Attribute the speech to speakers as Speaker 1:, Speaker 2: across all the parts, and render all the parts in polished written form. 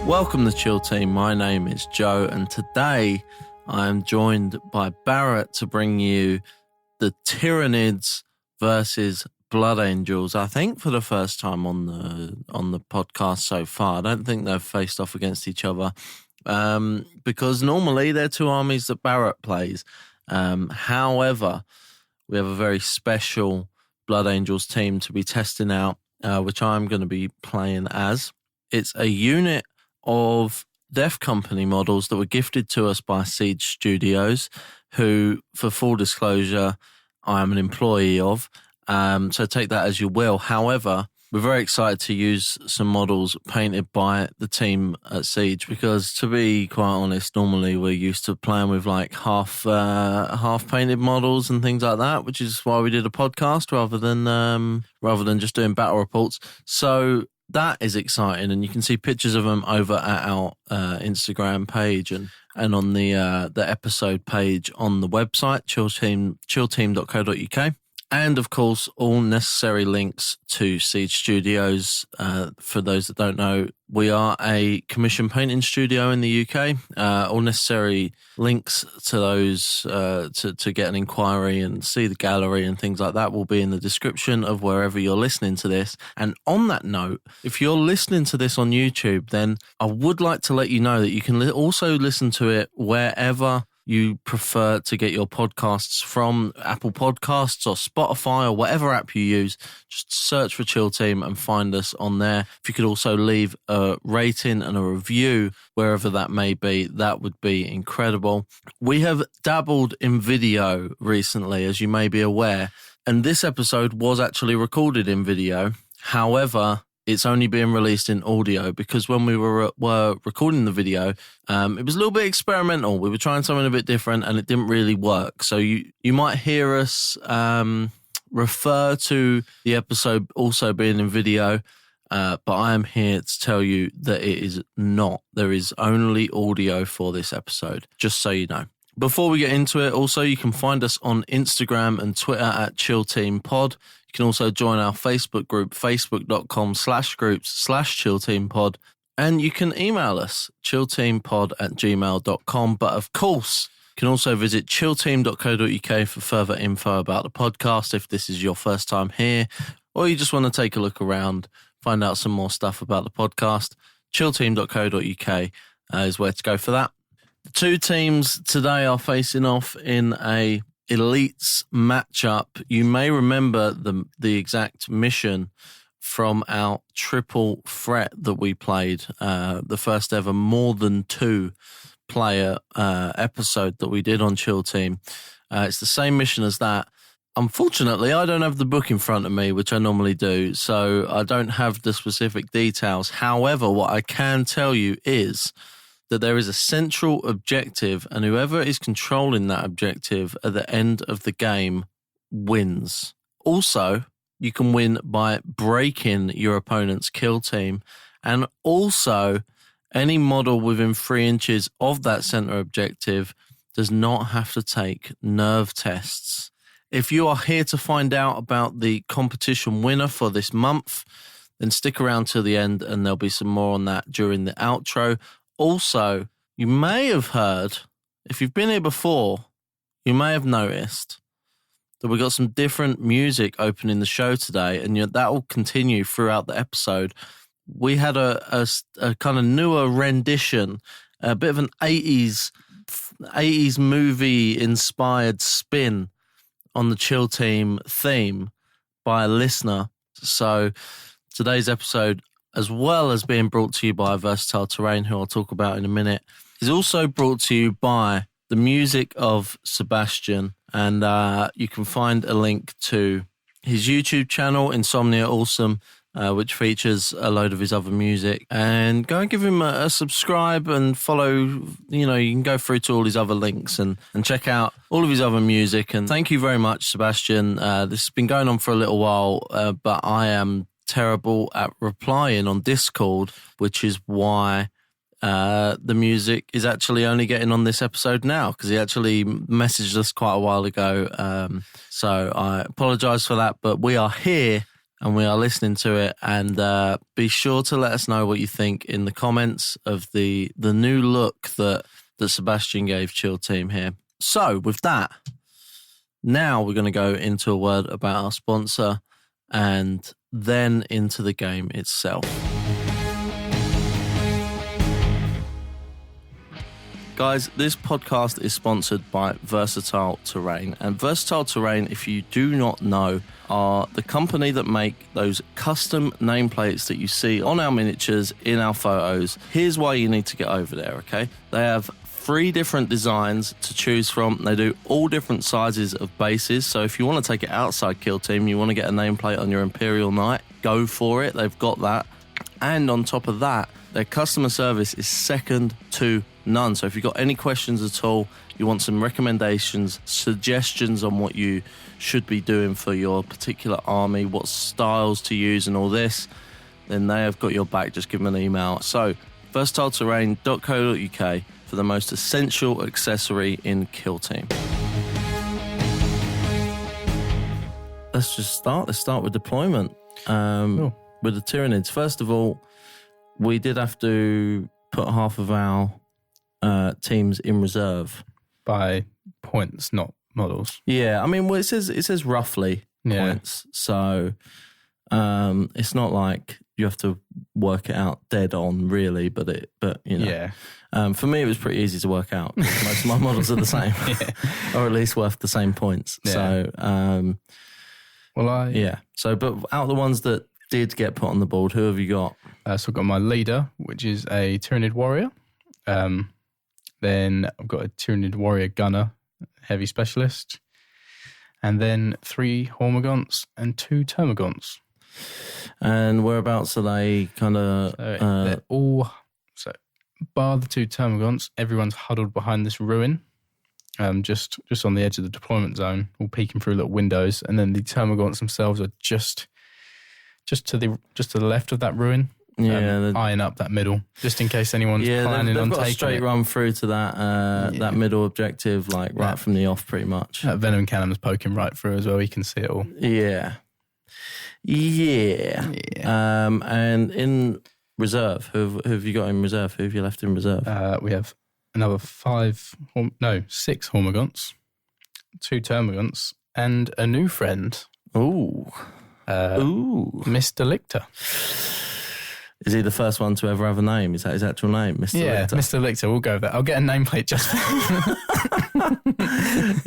Speaker 1: Welcome to Chill Team. My name is Joe, and today I am joined by Barrett to bring you the Tyranids versus Blood Angels. I think for the first time on the podcast so far. I don't think they've faced off against each other because normally they're two armies that Barrett plays. However, we have a very special Blood Angels team to be testing out, which I'm going to be playing as. It's a unit of Death Company models that were gifted to us by Siege Studios, who, for full disclosure, I am an employee of. So take that as you will. However, we're very excited to use some models painted by the team at Siege because, to be quite honest, normally we're used to playing with like half painted models and things like that, which is why we did a podcast rather than just doing battle reports. So that is exciting, and you can see pictures of them over at our Instagram page and on the episode page on the website, chillteam.co.uk. And, of course, all necessary links to Siege Studios. For those that don't know, we are a commission painting studio in the UK. All necessary links to those to get an inquiry and see the gallery and things like that will be in the description of wherever you're listening to this. And on that note, if you're listening to this on YouTube, then I would like to let you know that you can also listen to it wherever you prefer to get your podcasts from, Apple Podcasts or Spotify or whatever app you use. Just search for Chill Team and find us on there. If you could also leave a rating and a review wherever that may be, that would be incredible. We have dabbled in video recently, as you may be aware, and this episode was actually recorded in video. However, it's only being released in audio because when we were recording the video, it was a little bit experimental. We were trying something a bit different and it didn't really work. So you might hear us refer to the episode also being in video, but I am here to tell you that it is not. There is only audio for this episode, just so you know. Before we get into it, also, you can find us on Instagram and Twitter at ChillTeamPod. You can also join our Facebook group, facebook.com/groups/ChillTeamPod. And you can email us, chillteampod@gmail.com. But of course, you can also visit chillteam.co.uk for further info about the podcast if this is your first time here, or you just want to take a look around, find out some more stuff about the podcast. Chillteam.co.uk is where to go for that. The two teams today are facing off in a elites matchup. You may remember the exact mission from our triple threat that we played, the first ever more than two player episode that we did on Chill Team. It's the same mission as that. Unfortunately, I don't have the book in front of me, which I normally do, so I don't have the specific details. However, what I can tell you is that there is a central objective, and whoever is controlling that objective at the end of the game wins. Also, you can win by breaking your opponent's kill team, and also any model within 3 inches of that center objective does not have to take nerve tests. If you are here to find out about the competition winner for this month, then stick around till the end and there'll be some more on that during the outro. Also, you may have heard, if you've been here before, you may have noticed that we got some different music opening the show today, and that will continue throughout the episode. We had a kind of newer rendition, a bit of an 80s movie-inspired spin on the Chill Team theme by a listener. So today's episode, as well as being brought to you by Versatile Terrain, who I'll talk about in a minute, is also brought to you by the music of Sebastian. And you can find a link to his YouTube channel, Insomnia Awesome, which features a load of his other music. And go and give him a subscribe and follow. You can go through to all his other links and check out all of his other music. And thank you very much, Sebastian. This has been going on for a little while, but I am terrible at replying on Discord, which is why the music is actually only getting on this episode now, because he actually messaged us quite a while ago. So I apologize for that, but we are here and we are listening to it. And be sure to let us know what you think in the comments of the new look that Sebastian gave Chill Team here. So with that, now we're going to go into a word about our sponsor and then into the game itself. Guys, this podcast is sponsored by Versatile Terrain. And Versatile Terrain, if you do not know, are the company that make those custom nameplates that you see on our miniatures, in our photos. Here's why you need to get over there, okay? They have 3 different designs to choose from. They do all different sizes of bases. So if you want to take it outside Kill Team, you want to get a nameplate on your Imperial Knight, go for it. They've got that. And on top of that, their customer service is second to none. So if you've got any questions at all, you want some recommendations, suggestions on what you should be doing for your particular army, what styles to use and all this, then they have got your back. Just give them an email. So versatileterrain.co.uk for the most essential accessory in Kill Team. Let's just start. Let's start with deployment. With the Tyranids. First of all, we did have to put half of our teams in reserve
Speaker 2: by points, not models.
Speaker 1: Yeah, I mean, well, it says roughly points, so it's not like you have to work it out dead on, really. But you know, for me, it was pretty easy to work out. Most of my models are the same, or at least worth the same points. Yeah. So, but out of the ones that did get put on the board, who have you got?
Speaker 2: So I've got my leader, which is a Tyranid warrior. Then I've got a Tyranid warrior gunner, heavy specialist. And then 3 Hormagaunts and 2 Termagants.
Speaker 1: And whereabouts are they kind of...
Speaker 2: they're all... So, bar the 2 Termagants, everyone's huddled behind this ruin. Just on the edge of the deployment zone, all peeking through little windows. And then the Termagants themselves are just to the left of that ruin, eyeing up that middle, just in case anyone's planning on taking it. They've got a straight
Speaker 1: run through to that middle objective, like right from the off, pretty much.
Speaker 2: That venom cannon is poking right through as well. You can see it all.
Speaker 1: Yeah. And in reserve, who have you got in reserve? Who have you left in reserve?
Speaker 2: We have another 6 Hormagaunts, 2 Termagants, and a new friend. Mr. Lictor.
Speaker 1: Is he the first one to ever have a name? Is that his actual name, Mr. Lictor?
Speaker 2: Yeah, Mr. Lictor. We'll go with that. I'll get a nameplate just for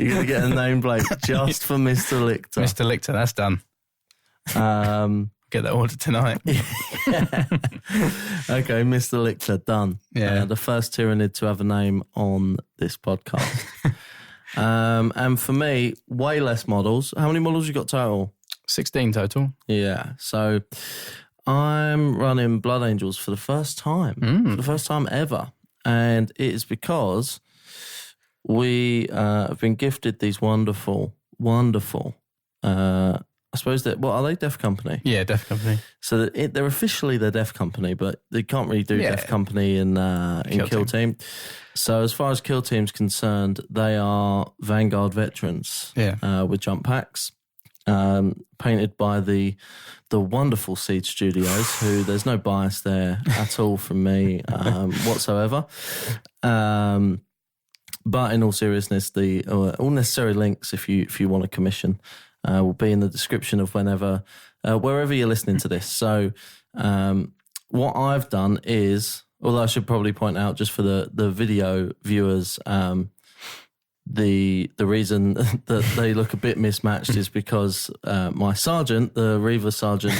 Speaker 1: You're going to get a nameplate just for Mr. Lictor.
Speaker 2: Mr. Lictor, that's done. Get that order tonight.
Speaker 1: Okay, Mr. Lictor, done.
Speaker 2: Yeah.
Speaker 1: The first Tyranid to have a name on this podcast. And for me, way less models. How many models you got total?
Speaker 2: 16 total.
Speaker 1: Yeah. So I'm running Blood Angels for the first time. For the first time ever. And it is because we have been gifted these wonderful, I suppose that, are they Deaf Company?
Speaker 2: Yeah, Deaf Company.
Speaker 1: So they're officially the Deaf Company, but they can't really do Deaf Company in Kill Team. So as far as Kill Team's concerned, they are Vanguard veterans with jump packs, painted by the wonderful Seed Studios, who there's no bias there at all from me whatsoever. But in all seriousness, all necessary links if you want a commission will be in the description of wherever you're listening to this. So what I've done is, although I should probably point out just for the video viewers, the reason that they look a bit mismatched is because my sergeant, the Reaver sergeant,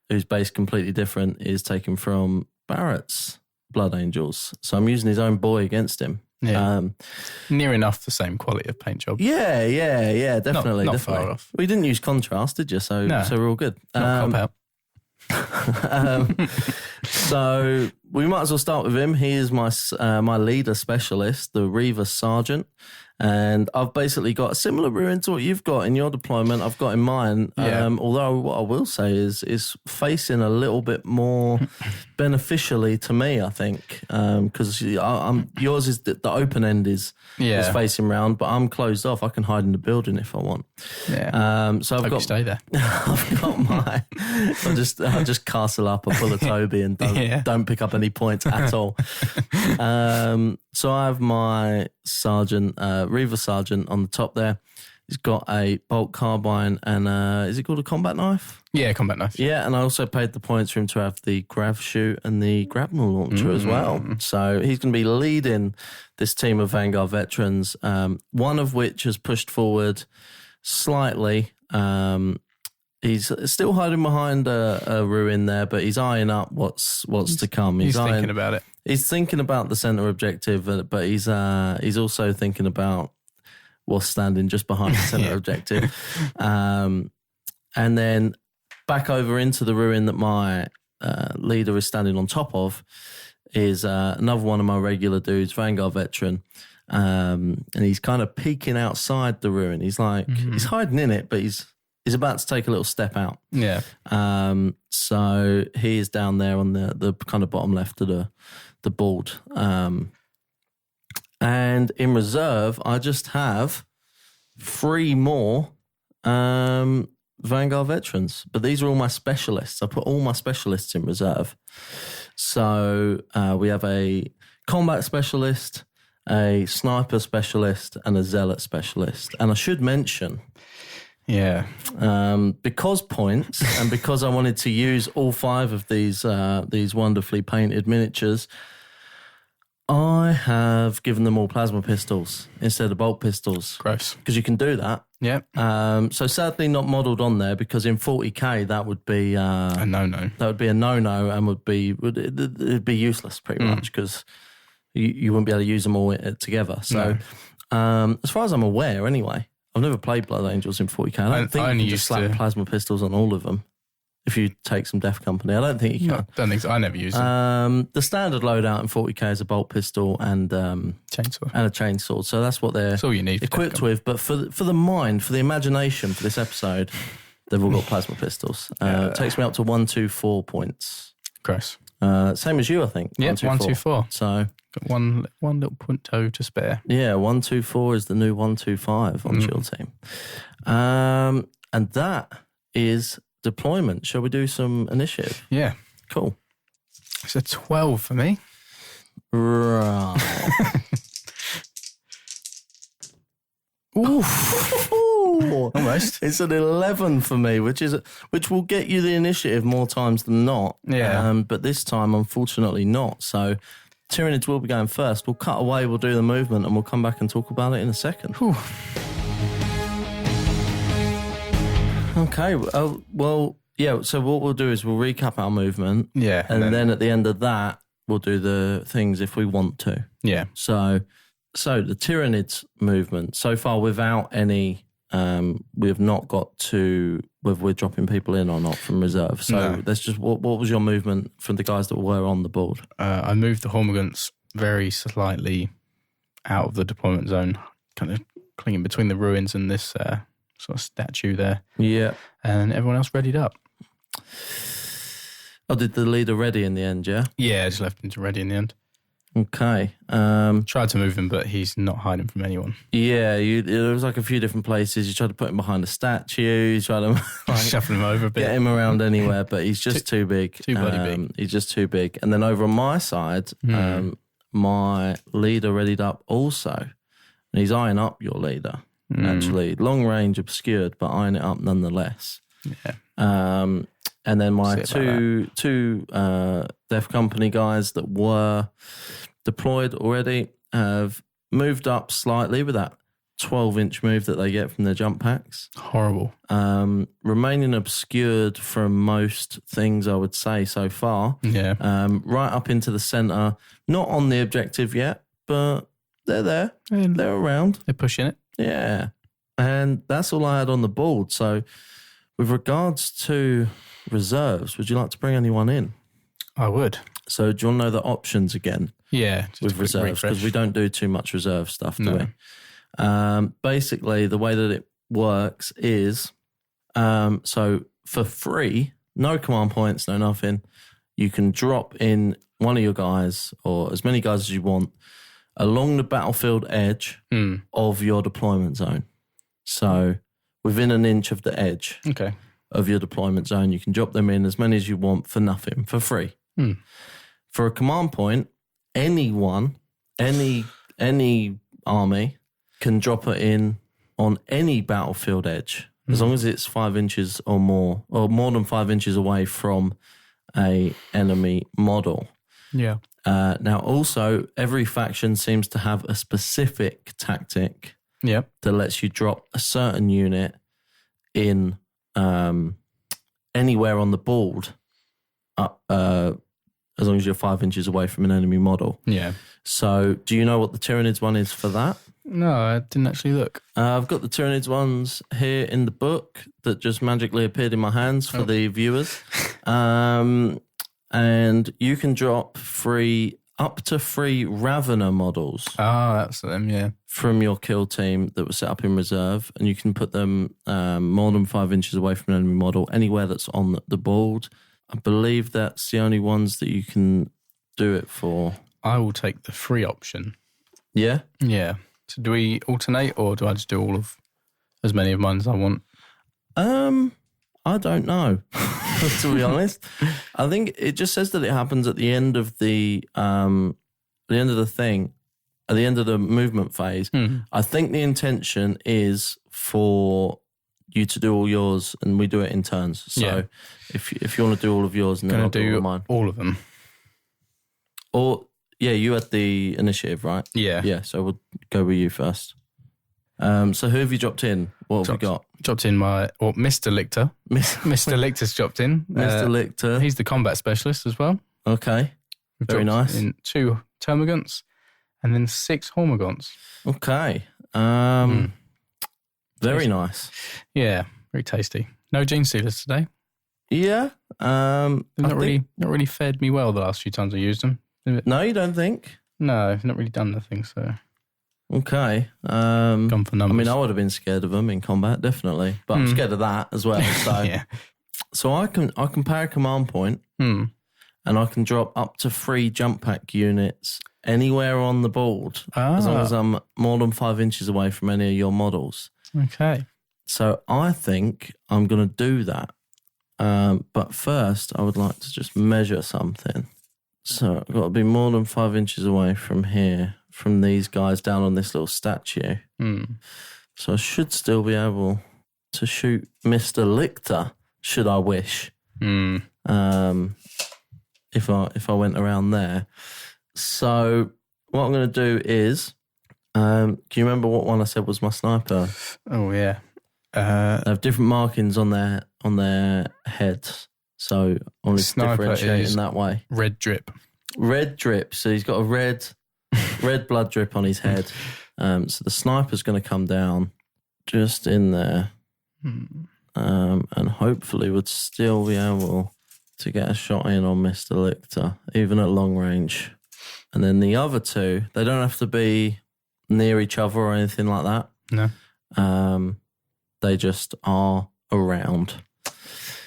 Speaker 1: who's based completely different, is taken from Barrett's Blood Angels. So I'm using his own boy against him.
Speaker 2: Yeah. Near enough the same quality of paint job.
Speaker 1: Yeah, definitely.
Speaker 2: Not
Speaker 1: definitely.
Speaker 2: far off.
Speaker 1: We didn't use contrast, did you? So we're all good.
Speaker 2: Not cop out.
Speaker 1: So we might as well start with him. He is my leader specialist, the Reaver Sergeant. And I've basically got a similar ruin to what you've got in your deployment. I've got in mine.
Speaker 2: Yeah.
Speaker 1: Although what I will say is facing a little bit more beneficially to me, I think, because yours is the open end is facing round, but I'm closed off. I can hide in the building if I want.
Speaker 2: Yeah.
Speaker 1: So I've got
Speaker 2: you stay there.
Speaker 1: I've got my. I just castle up. I pull a Toby and don't pick up any points at all. So I have my sergeant, Reaver Sergeant, on the top there. He's got a bolt carbine and is it called a combat knife?
Speaker 2: Yeah, combat knife.
Speaker 1: Yeah, and I also paid the points for him to have the grav chute and the grapnel launcher as well. So he's going to be leading this team of Vanguard veterans, one of which has pushed forward slightly. He's still hiding behind a ruin there, but he's eyeing up what's to come.
Speaker 2: He's thinking about it.
Speaker 1: He's thinking about the center objective, but he's also thinking about what's standing just behind the center objective. And then back over into the ruin that my leader is standing on top of is another one of my regular dudes, Vanguard veteran. And he's kind of peeking outside the ruin. He's like, he's hiding in it, but he's about to take a little step out.
Speaker 2: Yeah.
Speaker 1: So he is down there on the kind of bottom left of the board. And in reserve, I just have 3 more Vanguard veterans. But these are all my specialists. I put all my specialists in reserve. So we have a combat specialist, a sniper specialist, and a zealot specialist. And I should mention...
Speaker 2: Yeah.
Speaker 1: Because points and because I wanted to use all 5 of these wonderfully painted miniatures, I have given them all plasma pistols instead of bolt pistols.
Speaker 2: Gross.
Speaker 1: Because you can do that.
Speaker 2: Yeah.
Speaker 1: So sadly not modelled on there because in 40k that would be...
Speaker 2: a no-no.
Speaker 1: That would be a no-no and it'd be useless pretty much because you wouldn't be able to use them all together. So as far as I'm aware anyway... I've never played Blood Angels in 40k. I don't think you can just slap plasma pistols on all of them if you take some Death Company. I don't think you can.
Speaker 2: No, don't think so. I never use them.
Speaker 1: The standard loadout in 40k is a bolt pistol and
Speaker 2: chainsaw
Speaker 1: and a chainsaw. So that's what they're
Speaker 2: all you need
Speaker 1: equipped with. But for the mind, for the imagination for this episode, they've all got plasma pistols. It takes me up to 124 points.
Speaker 2: Gross.
Speaker 1: Same as you, I think.
Speaker 2: Yeah, 124.
Speaker 1: So...
Speaker 2: Got one little punto to spare.
Speaker 1: Yeah, 124 is the new 125 on Shield Team. And that is deployment. Shall we do some initiative?
Speaker 2: Yeah.
Speaker 1: Cool.
Speaker 2: It's a 12 for me.
Speaker 1: Right. Oof.
Speaker 2: Almost.
Speaker 1: It's an 11 for me, which will get you the initiative more times than not.
Speaker 2: Yeah.
Speaker 1: But this time, unfortunately, not. So... Tyranids will be going first. We'll cut away, we'll do the movement, and we'll come back and talk about it in a second.
Speaker 2: Whew.
Speaker 1: Okay, well, yeah, so what we'll do is we'll recap our movement.
Speaker 2: Yeah.
Speaker 1: And then at the end of that, we'll do the things if we want to.
Speaker 2: Yeah.
Speaker 1: So the Tyranids movement, so far without any, we have not got to whether we're dropping people in or not from reserve. So that's just, what was your movement from the guys that were on the board?
Speaker 2: I moved the Hormigants very slightly out of the deployment zone, kind of clinging between the ruins and this sort of statue there.
Speaker 1: Yeah.
Speaker 2: And everyone else readied up.
Speaker 1: Oh, did the leader ready in the end, yeah?
Speaker 2: Yeah, I just left him to ready in the end.
Speaker 1: Okay.
Speaker 2: Tried to move him, but he's not hiding from anyone.
Speaker 1: Yeah, there was like a few different places. You tried to put him behind a statue. You tried to
Speaker 2: shuffle him over a bit.
Speaker 1: Get him around anywhere, but he's just too big.
Speaker 2: Too bloody big.
Speaker 1: He's just too big. And then over on my side, my leader readied up also. And he's eyeing up your leader, actually. Long range obscured, but eyeing it up nonetheless.
Speaker 2: Yeah.
Speaker 1: And then my two Death Company guys that were deployed already have moved up slightly with that 12-inch move that they get from their jump packs.
Speaker 2: Horrible.
Speaker 1: Remaining obscured from most things, I would say, so far.
Speaker 2: Yeah.
Speaker 1: Right up into the centre. Not on the objective yet, but they're there. They're around.
Speaker 2: They're pushing it.
Speaker 1: Yeah. And that's all I had on the board. So with regards to reserves, would you like to bring anyone in?
Speaker 2: I would.
Speaker 1: So do you want to know the options again?
Speaker 2: Yeah. Just
Speaker 1: With reserves, because we don't do too much reserve stuff, do we? Basically, the way that it works is, so for free, no command points, no nothing, you can drop in one of your guys, or as many guys as you want, along the battlefield edge of your deployment zone. So within an inch of the edge of your deployment zone, you can drop them in as many as you want for nothing, for free. For a command point, anyone, any army can drop it in on any battlefield edge, as long as it's 5 inches or more than 5 inches away from a enemy model.
Speaker 2: Yeah.
Speaker 1: Now, also, every faction seems to have a specific tactic that lets you drop a certain unit in anywhere on the board, as long as you're 5 inches away from an enemy model.
Speaker 2: Yeah.
Speaker 1: So, do you know what the Tyranids one is for that?
Speaker 2: No, I didn't actually look.
Speaker 1: I've got the Tyranids ones here in the book that just magically appeared in my hands for the viewers. And you can drop up to 3 Ravener models.
Speaker 2: Ah, that's them, yeah.
Speaker 1: From your kill team that was set up in reserve, and you can put them more than 5 inches away from an enemy model, anywhere that's on the board. I believe that's the only ones that you can do it for.
Speaker 2: I will take the free option.
Speaker 1: Yeah?
Speaker 2: Yeah. So do we alternate, or do I just do as many of mine as I want?
Speaker 1: I don't know, to be honest. I think it just says that it happens at the end of the thing, at the end of the movement phase. I think the intention is for you to do all yours, and we do it in turns. So if you want to do all of yours, and then I'll do all of mine.
Speaker 2: All of them.
Speaker 1: Or you had the initiative, right?
Speaker 2: Yeah.
Speaker 1: Yeah. So we'll go with you first. So who have you dropped in? What have we got?
Speaker 2: Dropped in Mr. Lichter. Mr. Lichter's dropped in.
Speaker 1: Mr. Lichter.
Speaker 2: He's the combat specialist as well.
Speaker 1: Okay. Very nice.
Speaker 2: In 2 Termagants and then 6 Hormagaunts.
Speaker 1: Okay. Very nice.
Speaker 2: Yeah, very tasty. No Gene Stealers today.
Speaker 1: Yeah.
Speaker 2: Not really fed me well the last few times I used them.
Speaker 1: No, you don't think?
Speaker 2: No, I've not really done nothing, so...
Speaker 1: Okay.
Speaker 2: Gone for numbers.
Speaker 1: I mean, I would have been scared of them in combat, definitely. But I'm scared of that as well. So So I can pay a command point and I can drop up to 3 jump pack units anywhere on the board as long as I'm more than 5 inches away from any of your models.
Speaker 2: Okay.
Speaker 1: So I think I'm going to do that. But first, I would like to just measure something. So I've got to be more than 5 inches away from here, from these guys down on this little statue. So I should still be able to shoot Mr. Lichter, should I wish. If I went around there. So what I'm going to do is, do you remember what one I said was my sniper?
Speaker 2: Oh yeah.
Speaker 1: They have different markings on their heads, so only differentiate in that way.
Speaker 2: Red drip.
Speaker 1: Red drip. So he's got a red blood drip on his head. So the sniper's going to come down just in there, and hopefully would still be able to get a shot in on Mr. Lichter, even at long range. And then the other 2, they don't have to be near each other or anything like that.
Speaker 2: No.
Speaker 1: They just are around.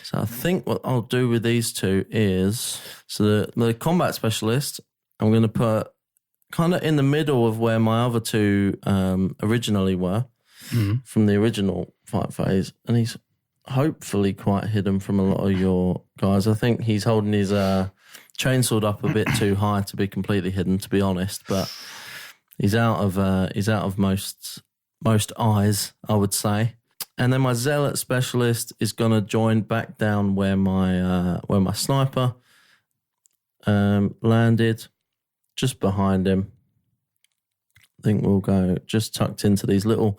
Speaker 1: So I think what I'll do with these 2 is, so the combat specialist, I'm going to put kind of in the middle of where my other 2 originally were from the original fight phase. And he's hopefully quite hidden from a lot of your guys. I think he's holding his chainsword up a bit too high to be completely hidden, to be honest. But he's out of most eyes, I would say. And then my zealot specialist is going to join back down where my sniper landed, just behind him. I think we'll go just tucked into these little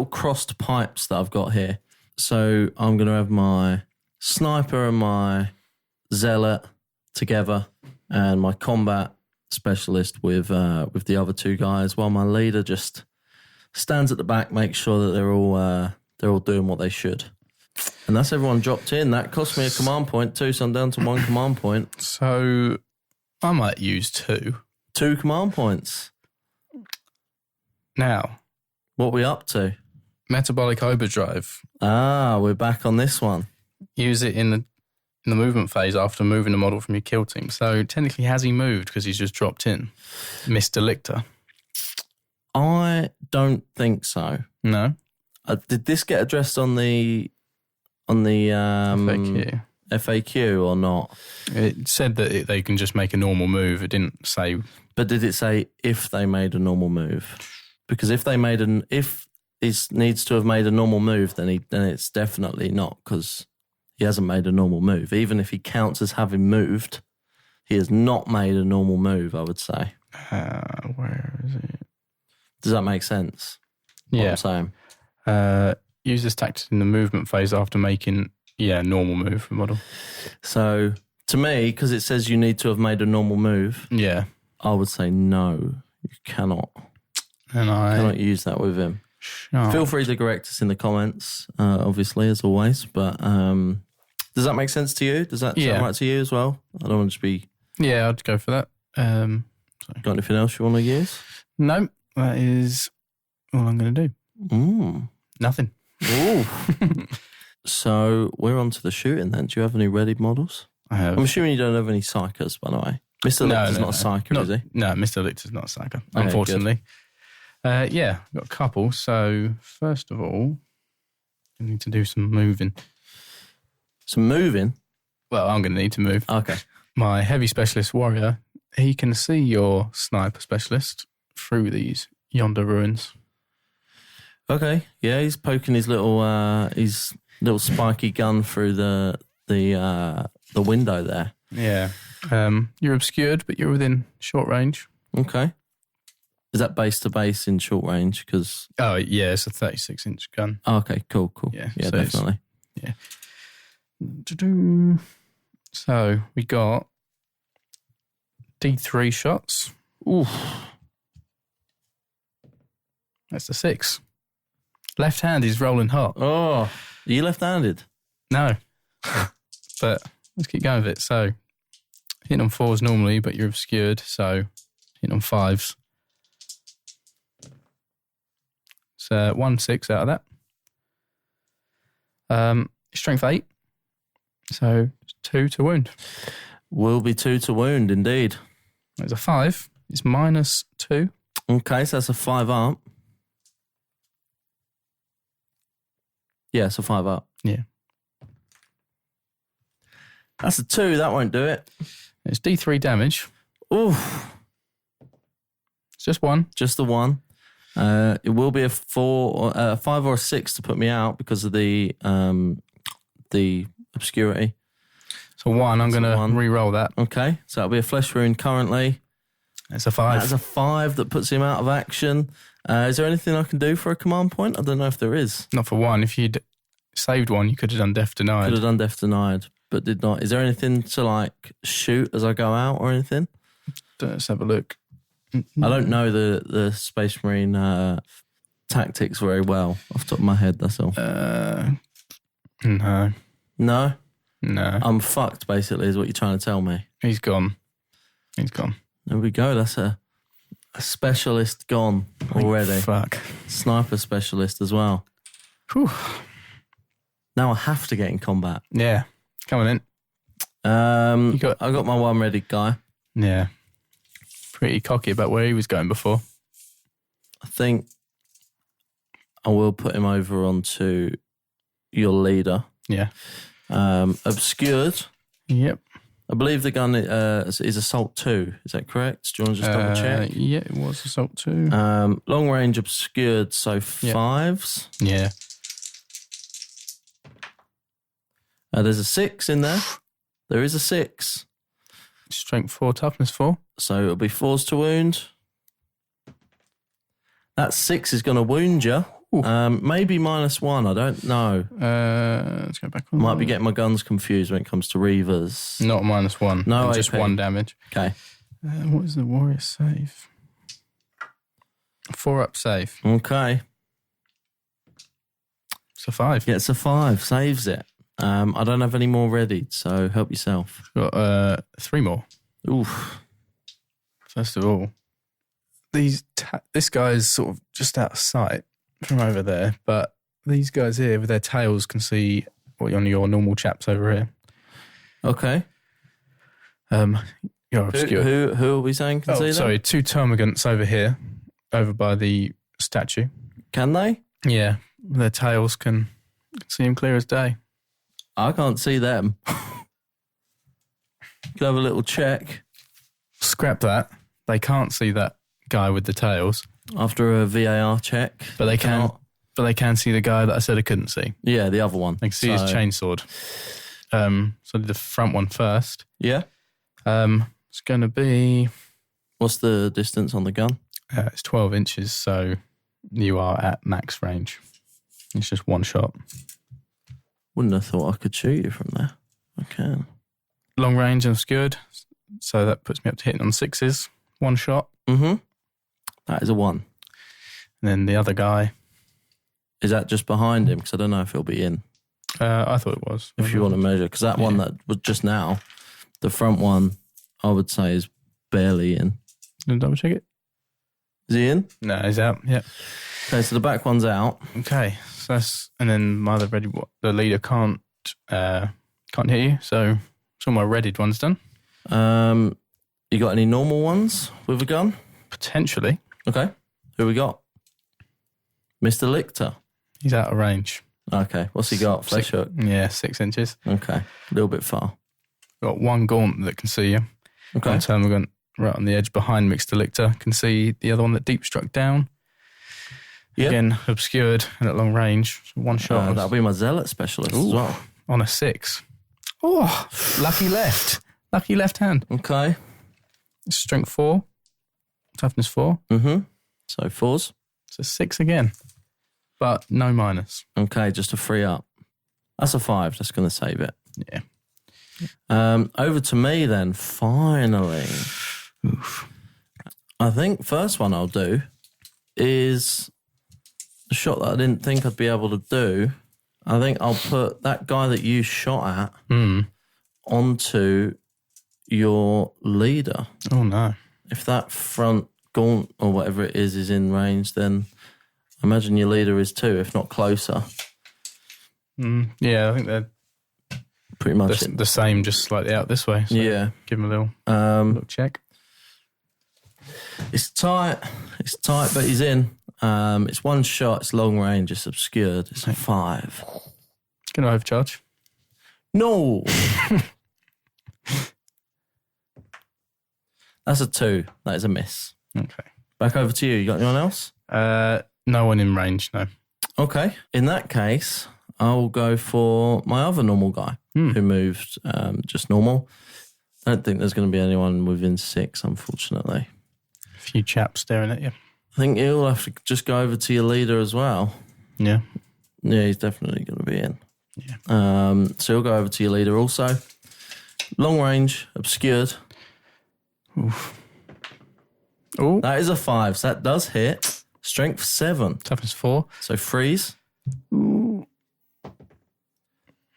Speaker 1: crossed pipes that I've got here. So I'm going to have my sniper and my zealot together, and my combat specialist with the other 2 guys, while my leader just stands at the back, makes sure that they're all doing what they should. And that's everyone dropped in. That cost me a command point too, so I'm down to 1 command point.
Speaker 2: So I might use 2.
Speaker 1: 2 command points.
Speaker 2: Now,
Speaker 1: What are we up to?
Speaker 2: Metabolic Overdrive.
Speaker 1: We're back on this one.
Speaker 2: Use it in the movement phase after moving a model from your kill team. So technically, has he moved because he's just dropped in? Mr. Lictor.
Speaker 1: I don't think so.
Speaker 2: No?
Speaker 1: Did this get addressed on the
Speaker 2: FAQ.
Speaker 1: FAQ or not?
Speaker 2: It said that they can just make a normal move. It didn't say...
Speaker 1: But did it say if they made a normal move? Because if he needs to have made a normal move, then it's definitely not, because he hasn't made a normal move. Even if he counts as having moved, he has not made a normal move, I would say.
Speaker 2: Where is it?
Speaker 1: Does that make sense? What I'm saying?
Speaker 2: Use this tactic in the movement phase after making, normal move for model.
Speaker 1: So, to me, because it says you need to have made a normal move, I would say no, you cannot.
Speaker 2: And I
Speaker 1: cannot use that with him. Feel free to correct us in the comments, obviously, as always. But does that make sense to you? Does that sound right to you as well? I don't want to just be...
Speaker 2: Yeah, I'd go for that.
Speaker 1: Got anything else you want to use?
Speaker 2: No, that is all I'm going to do. Nothing.
Speaker 1: Ooh. So we're on to the shooting then. Do you have any ready models?
Speaker 2: I have.
Speaker 1: I'm assuming you don't have any psychers, by the way. Mr. Lictor's not a psyker, is he?
Speaker 2: No, Mr. Lictor's not a psyker, unfortunately. Got a couple. So first of all, I need to do some moving.
Speaker 1: Some moving?
Speaker 2: Well, I'm going to need to move.
Speaker 1: Okay.
Speaker 2: My heavy specialist warrior, he can see your sniper specialist through these yonder ruins.
Speaker 1: Okay. Yeah, he's poking his little spiky gun through the window there.
Speaker 2: Yeah. You're obscured, but you're within short range.
Speaker 1: Okay. Is that base to base in short range? Because
Speaker 2: it's a 36-inch gun.
Speaker 1: Oh, okay, cool. Yeah, so definitely.
Speaker 2: Yeah. So we got D3 shots.
Speaker 1: Ooh,
Speaker 2: that's the 6. Left hand is rolling hot.
Speaker 1: Oh, are you left-handed?
Speaker 2: No, but let's keep going with it. So hitting on 4s normally, but you're obscured, so hitting on 5s. So 1-6 out of that. Strength 8. So 2 to wound.
Speaker 1: Will be 2 to wound, indeed.
Speaker 2: There's a 5. It's -2.
Speaker 1: Okay, so that's a 5 up. Yeah, it's a 5 up.
Speaker 2: Yeah.
Speaker 1: That's a 2. That won't do it.
Speaker 2: It's D3 damage.
Speaker 1: Ooh.
Speaker 2: It's just 1.
Speaker 1: Just the 1. It will be a 5 or a 6 to put me out because of the obscurity.
Speaker 2: So 1, I'm going to re-roll that.
Speaker 1: Okay, so that'll be a flesh wound currently.
Speaker 2: It's a 5.
Speaker 1: That's a 5 that puts him out of action. Is there anything I can do for a command point? I don't know if there is.
Speaker 2: Not for 1. If you'd saved 1, you could have done death denied.
Speaker 1: Could have done death denied, but did not. Is there anything to shoot as I go out or anything?
Speaker 2: Let's have a look.
Speaker 1: I don't know the Space Marine tactics very well off the top of my head, that's all.
Speaker 2: No.
Speaker 1: No?
Speaker 2: No.
Speaker 1: I'm fucked, basically, is what you're trying to tell me.
Speaker 2: He's gone.
Speaker 1: There we go. That's a specialist gone already.
Speaker 2: Fuck.
Speaker 1: Sniper specialist as well.
Speaker 2: Whew.
Speaker 1: Now I have to get in combat.
Speaker 2: Yeah. Coming in.
Speaker 1: I got my 1 ready guy.
Speaker 2: Yeah. Pretty cocky about where he was going before.
Speaker 1: I think I will put him over onto your leader.
Speaker 2: Yeah.
Speaker 1: Obscured.
Speaker 2: Yep.
Speaker 1: I believe the gun is Assault 2. Is that correct? Do you want to just double check?
Speaker 2: Yeah, it was Assault 2.
Speaker 1: Long range obscured, so 5s.
Speaker 2: Yeah.
Speaker 1: There's a 6 in there. There is a 6.
Speaker 2: Strength 4, toughness 4.
Speaker 1: So it'll be 4s to wound. That 6 is going to wound you. Maybe -1. I don't know.
Speaker 2: Let's go back on.
Speaker 1: Might be getting my guns confused when it comes to Reavers.
Speaker 2: Not -1.
Speaker 1: No,
Speaker 2: just
Speaker 1: AP.
Speaker 2: 1 damage.
Speaker 1: Okay.
Speaker 2: What is the warrior save? 4 up save.
Speaker 1: Okay.
Speaker 2: It's a 5.
Speaker 1: Yeah, it's a 5. Saves it. I don't have any more ready, so help yourself.
Speaker 2: Got 3 more.
Speaker 1: Oof.
Speaker 2: First of all, this guy is sort of just out of sight from over there, but these guys here with their tails can see what on your normal chaps over here.
Speaker 1: Okay.
Speaker 2: You're obscure.
Speaker 1: Who are we saying can see that?
Speaker 2: Sorry, 2 termagants over here, over by the statue.
Speaker 1: Can they?
Speaker 2: Yeah, their tails can see them clear as day.
Speaker 1: I can't see them. Could have a little check.
Speaker 2: Scrap that. They can't see that guy with the tails.
Speaker 1: After a VAR check.
Speaker 2: But they can. But they can see the guy that I said I couldn't see.
Speaker 1: Yeah, the other one.
Speaker 2: They can see his chainsword. So the front one first.
Speaker 1: Yeah.
Speaker 2: It's going to be...
Speaker 1: What's the distance on the gun?
Speaker 2: It's 12 inches, so you are at max range. It's just one shot.
Speaker 1: Wouldn't have thought I could shoot you from there. I can.
Speaker 2: Long range and obscured, so that puts me up to hitting on 6s. One shot.
Speaker 1: Mm-hmm. That is a 1.
Speaker 2: And then the other guy...
Speaker 1: Is that just behind him? Because I don't know if he'll be in.
Speaker 2: I thought it was.
Speaker 1: If you want to measure. Because that one that was just now, the front one, I would say is barely in.
Speaker 2: Can you double check it?
Speaker 1: Is he in?
Speaker 2: No, he's out. Yeah.
Speaker 1: Okay, so the back one's out.
Speaker 2: Okay, so that's... And then my other ready... The leader can't hit you, so all my readied one's done.
Speaker 1: You got any normal ones with a gun?
Speaker 2: Potentially.
Speaker 1: Okay. Who we got? Mr. Lichter.
Speaker 2: He's out of range.
Speaker 1: Okay. What's he got? Flesh hook?
Speaker 2: Yeah, 6 inches.
Speaker 1: Okay. A little bit far.
Speaker 2: Got one gaunt that can see you.
Speaker 1: Okay.
Speaker 2: One termagant right on the edge behind Mr. Lichter can see the other one that deep struck down. Yeah. Again, obscured and at long range. So one shot.
Speaker 1: That'll be my zealot specialist as well.
Speaker 2: On a 6. Oh, lucky left. Lucky left hand.
Speaker 1: Okay.
Speaker 2: Strength 4. Toughness 4.
Speaker 1: Mm-hmm. So 4s.
Speaker 2: So 6 again. But no minus.
Speaker 1: Okay, just a 3 up. That's a 5. That's going to save it.
Speaker 2: Yeah.
Speaker 1: Over to me then, finally.
Speaker 2: Oof.
Speaker 1: I think first one I'll do is a shot that I didn't think I'd be able to do. I think I'll put that guy that you shot at onto your leader.
Speaker 2: Oh, no.
Speaker 1: If that front gaunt or whatever it is in range, then I imagine your leader is too, if not closer.
Speaker 2: Yeah, I think they're
Speaker 1: pretty much
Speaker 2: the same, just slightly out this way. So
Speaker 1: yeah.
Speaker 2: Give him a little check.
Speaker 1: It's tight, but he's in. It's one shot, it's long range, it's obscured. It's a 5.
Speaker 2: Can I overcharge?
Speaker 1: No! That's a 2. That is a miss.
Speaker 2: Okay.
Speaker 1: Back over to you. You got anyone else?
Speaker 2: No one in range, no.
Speaker 1: Okay. In that case, I'll go for my other normal guy who moved just normal. I don't think there's going to be anyone within 6, unfortunately.
Speaker 2: A few chaps staring at you.
Speaker 1: I think you'll have to just go over to your leader as well.
Speaker 2: Yeah.
Speaker 1: Yeah, he's definitely going to be in.
Speaker 2: Yeah.
Speaker 1: So you'll go over to your leader also. Long range, obscured.
Speaker 2: Oof. Oh,
Speaker 1: That is a 5, so that does hit. Strength 7.
Speaker 2: toughness 4.
Speaker 1: So freeze.
Speaker 2: Ooh.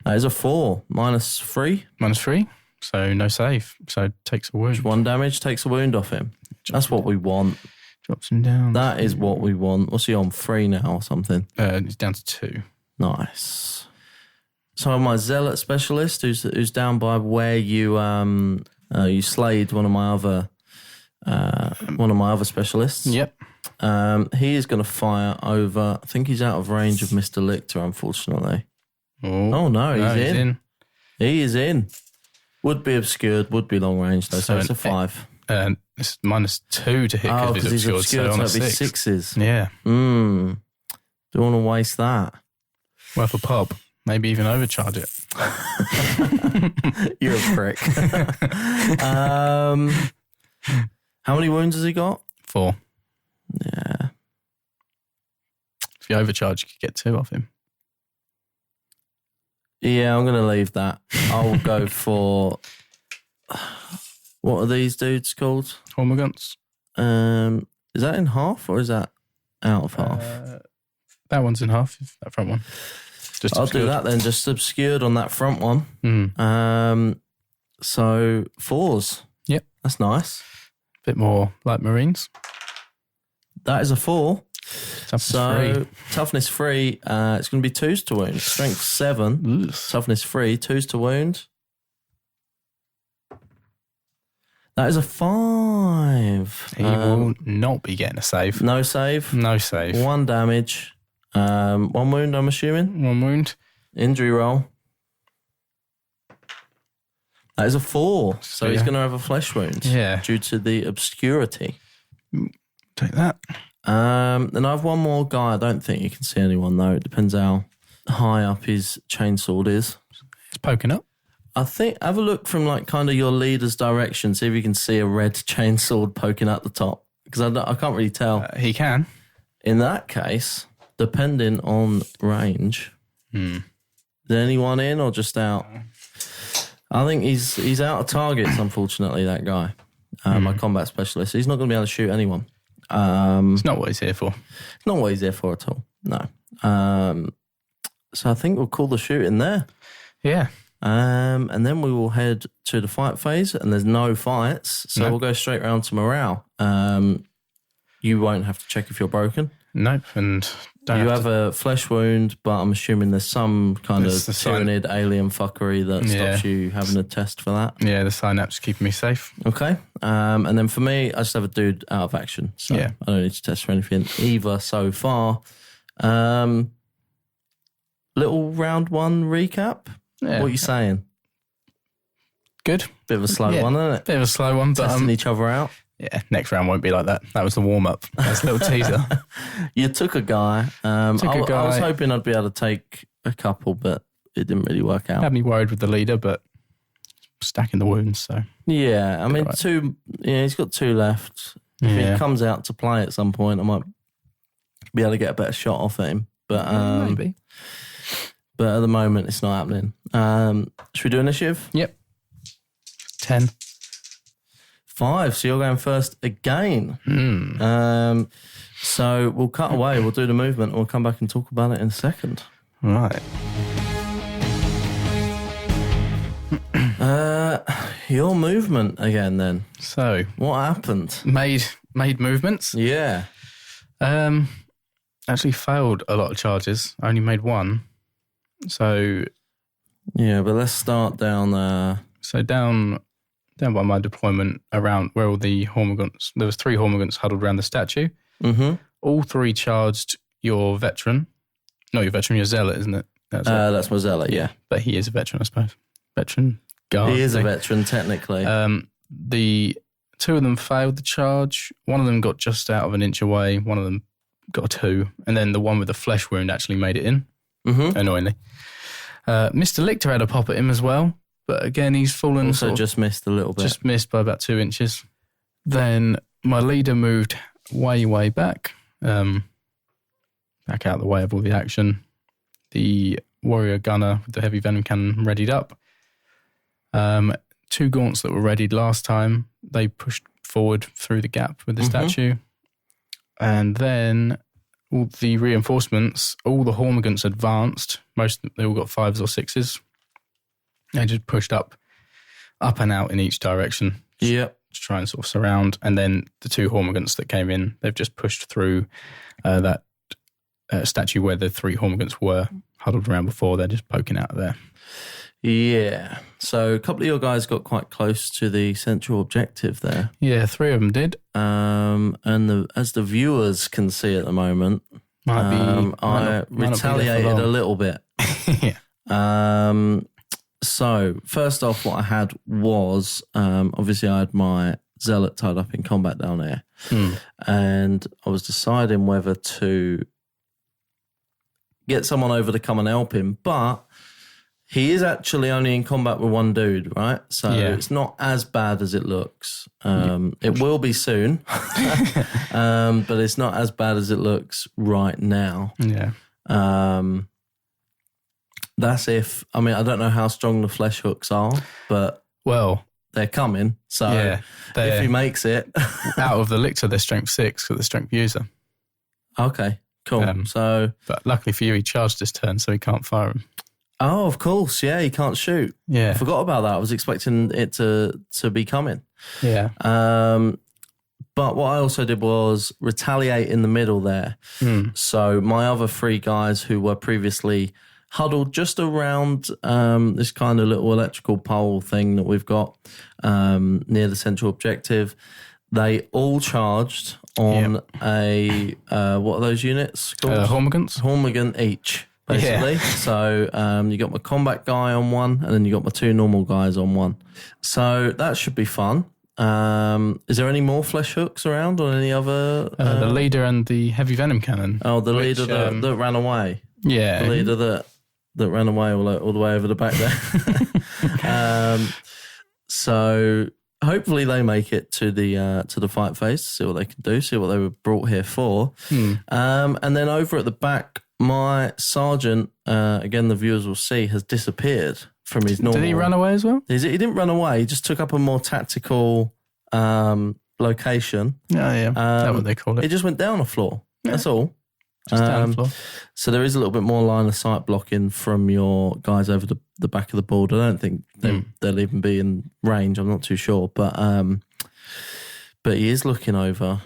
Speaker 1: That is a 4. Minus 3.
Speaker 2: Minus 3. So no save. So takes a wound.
Speaker 1: 1 damage, takes a wound off him. That's what we want.
Speaker 2: Drops him down.
Speaker 1: That is what we want. What's he on? 3 now or something?
Speaker 2: He's down to 2.
Speaker 1: Nice. So my zealot specialist, who's down by where you you slayed one of my other specialists.
Speaker 2: Yep.
Speaker 1: He is going to fire over. I think he's out of range of Mr. Lichter, unfortunately. Oh no, he's in. He is in. Would be obscured. Would be long range though. So it's a 5.
Speaker 2: It's minus 2 to hit
Speaker 1: because he's obscured. So it'd be 6s.
Speaker 2: Yeah.
Speaker 1: Don't want to waste that.
Speaker 2: Worth a pop. Maybe even overcharge it.
Speaker 1: You're a prick. How many wounds has he got?
Speaker 2: 4.
Speaker 1: Yeah.
Speaker 2: If you overcharge, you could get 2 off him.
Speaker 1: Yeah, I'm going to leave that. I'll go for... What are these dudes called?
Speaker 2: Hormagaunts.
Speaker 1: Is that in half or is that out of half?
Speaker 2: That one's in half, that front one. Just
Speaker 1: I'll do that then, just obscured on that front one. So 4s.
Speaker 2: Yep.
Speaker 1: That's nice.
Speaker 2: bit more like Marines.
Speaker 1: That is a 4.
Speaker 2: Toughness 3.
Speaker 1: Toughness 3. It's going to be 2s to wound. Strength 7.
Speaker 2: Oof.
Speaker 1: Toughness 3. 2s to wound. That is a 5.
Speaker 2: He will not be getting a save.
Speaker 1: No save.
Speaker 2: No save.
Speaker 1: 1 damage. 1 wound, I'm assuming.
Speaker 2: 1 wound.
Speaker 1: Injury roll. That is a 4. So he's going to have a flesh wound.
Speaker 2: Yeah.
Speaker 1: Due to the obscurity.
Speaker 2: Take that.
Speaker 1: Then I have one more guy. I don't think you can see anyone though. It depends how high up his chainsword is.
Speaker 2: It's poking up.
Speaker 1: I think have a look from like kind of your leader's direction. See if you can see a red chainsword poking at the top. Because I can't really tell.
Speaker 2: He can.
Speaker 1: In that case, depending on range, is anyone in or just out? I think he's out of targets, unfortunately, that guy. My combat specialist. He's not going to be able to shoot anyone.
Speaker 2: It's not what he's here for.
Speaker 1: It's not what he's there for at all. No. So I think we'll call the shooting there.
Speaker 2: Yeah.
Speaker 1: And then we will head to the fight phase, and there's no fights. So we'll go straight round to morale. You won't have to check if you're broken.
Speaker 2: Nope. And
Speaker 1: you have a flesh wound, but I'm assuming there's some kind of Tyranid alien fuckery that stops you having a test for that.
Speaker 2: Yeah, the synapse keeping me safe.
Speaker 1: Okay. And then for me, I just have a dude out of action. So I don't need to test for anything either so far. Little round 1 recap.
Speaker 2: Yeah.
Speaker 1: What are you saying?
Speaker 2: Good.
Speaker 1: Bit of a slow one, isn't it?
Speaker 2: Bit of a slow one, but
Speaker 1: Testing each other out.
Speaker 2: Yeah, next round won't be like that. That was the warm-up. That's a little teaser.
Speaker 1: You took a guy. I was hoping I'd be able to take a couple, but it didn't really work out.
Speaker 2: Had me worried with the leader, but stacking the wounds, so.
Speaker 1: Yeah, I mean, 2, he's got 2 left. If he comes out to play at some point, I might be able to get a better shot off at him. But,
Speaker 2: maybe.
Speaker 1: But at the moment, it's not happening. Should we do initiative?
Speaker 2: Yep. 10.
Speaker 1: 5, so you're going first again. So we'll cut away, we'll do the movement, and we'll come back and talk about it in a second.
Speaker 2: Right.
Speaker 1: Your movement again then.
Speaker 2: So.
Speaker 1: What happened?
Speaker 2: Made movements.
Speaker 1: Yeah.
Speaker 2: Actually failed a lot of charges. I only made 1. So.
Speaker 1: Yeah, but let's start down there.
Speaker 2: So down by my deployment around where all the Hormagaunts, there was 3 Hormagaunts huddled around the statue. Mm-hmm. All 3 charged your veteran. Not your veteran, your zealot, isn't it?
Speaker 1: That's my zealot, yeah.
Speaker 2: But he is a veteran, I suppose. Veteran guard.
Speaker 1: He is a veteran, technically.
Speaker 2: The 2 of them failed the charge. One of them got just out of an inch away. One of them got a 2. And then the one with the flesh wound actually made it in, annoyingly. Mr. Lichter had a pop at him as well. But again, he's fallen.
Speaker 1: Also just missed a little bit.
Speaker 2: Just missed by about 2 inches. Then my leader moved way back. Back out of the way of all the action. The warrior gunner with the heavy venom cannon readied up. 2 gaunts that were readied last time, they pushed forward through the gap with the statue. And then all the reinforcements, all the Hormagaunts advanced. They all got 5s or 6s. They just pushed up and out in each direction.
Speaker 1: Yep.
Speaker 2: To try and sort of surround. And then the 2 Hormagaunts that came in, they've just pushed through that statue where the 3 Hormagaunts were huddled around before. They're just poking out of there.
Speaker 1: Yeah. So a couple of your guys got quite close to the central objective there.
Speaker 2: Yeah, 3 of them did.
Speaker 1: And as the viewers can see at the moment, I retaliated a little bit.
Speaker 2: Yeah.
Speaker 1: So first off, what I had was obviously I had my zealot tied up in combat down there, and I was deciding whether to get someone over to come and help him, but he is actually only in combat with 1 dude, right? So it's not as bad as it looks. It will be soon, but it's not as bad as it looks right now.
Speaker 2: Yeah.
Speaker 1: That's if, I mean, I don't know how strong the flesh hooks are, but they're coming. So if he makes it.
Speaker 2: Out of the Lichter, they're strength 6 for the strength user.
Speaker 1: Okay, cool.
Speaker 2: But luckily for you, he charged this turn, so he can't fire him.
Speaker 1: Oh, of course. Yeah, he can't shoot.
Speaker 2: Yeah.
Speaker 1: I forgot about that. I was expecting it to be coming.
Speaker 2: Yeah.
Speaker 1: But what I also did was retaliate in the middle there. So my other 3 guys who were previously huddled just around this kind of little electrical pole thing that we've got near the central objective, they all charged on a, what are those units called? Hormigant each, basically. So you got my combat guy on one, and then you got my 2 normal guys on one. So that should be fun. Is there any more flesh hooks around or any other?
Speaker 2: The leader and the heavy venom cannon.
Speaker 1: Oh, the leader that ran away.
Speaker 2: Yeah.
Speaker 1: The leader that ran away all the way over the back there. So hopefully they make it to the fight phase, see what they can do, see what they were brought here for. And then over at the back, my sergeant, again the viewers will see, has disappeared from his normal...
Speaker 2: Did he run away as well?
Speaker 1: He didn't run away. He just took up a more tactical location.
Speaker 2: Yeah. That's what they call it.
Speaker 1: He just went down a floor. Yeah. That's all.
Speaker 2: Just down the floor.
Speaker 1: So there is a little bit more line of sight blocking from your guys over the back of the board. I don't think they'll even be in range. I'm not too sure. But he is looking over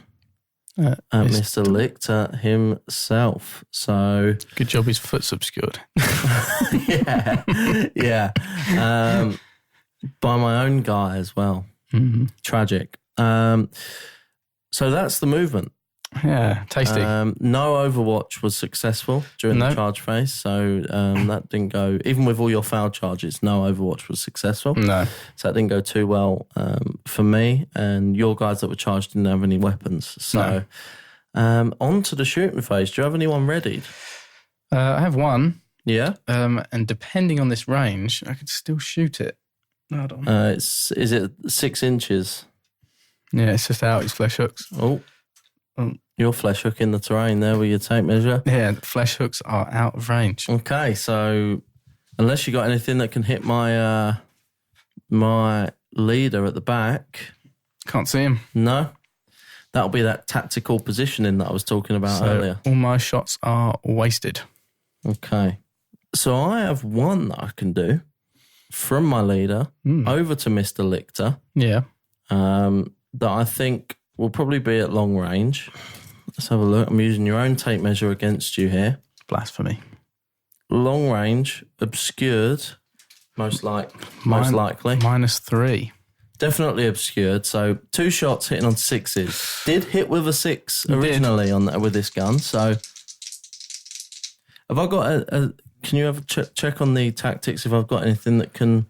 Speaker 1: at Mr. Lichter himself. So
Speaker 2: good job his foot's obscured.
Speaker 1: yeah. By my own guy as well. Tragic. So that's the movement.
Speaker 2: Yeah, tasty.
Speaker 1: No Overwatch was successful during the charge phase, so that didn't go, even with all your foul charges, no Overwatch was successful.
Speaker 2: No.
Speaker 1: So that didn't go too well for me, and your guys that were charged didn't have any weapons. So on to the shooting phase. Do you have anyone readied?
Speaker 2: I have one.
Speaker 1: Yeah?
Speaker 2: And depending on this range, I could still shoot it. Hold on.
Speaker 1: Is it 6 inches?
Speaker 2: Yeah, it's just out his flesh hooks.
Speaker 1: Oh. Your flesh hook in the terrain there with your tape measure.
Speaker 2: Yeah, flesh hooks are out of range.
Speaker 1: Okay, so unless you got anything that can hit my my leader at the back.
Speaker 2: Can't see him.
Speaker 1: No? That'll be that tactical positioning that I was talking about earlier.
Speaker 2: All my shots are wasted.
Speaker 1: Okay. So I have one that I can do from my leader over to Mr. Lichter.
Speaker 2: Yeah.
Speaker 1: That I think will probably be at long range. Let's have a look. I'm using your own tape measure against you here.
Speaker 2: Blasphemy.
Speaker 1: Long range, obscured, most likely.
Speaker 2: -3.
Speaker 1: Definitely obscured. So 2 shots hitting on 6s. Did hit with a 6 originally with this gun. So have I got can you have a check on the tactics if I've got anything that can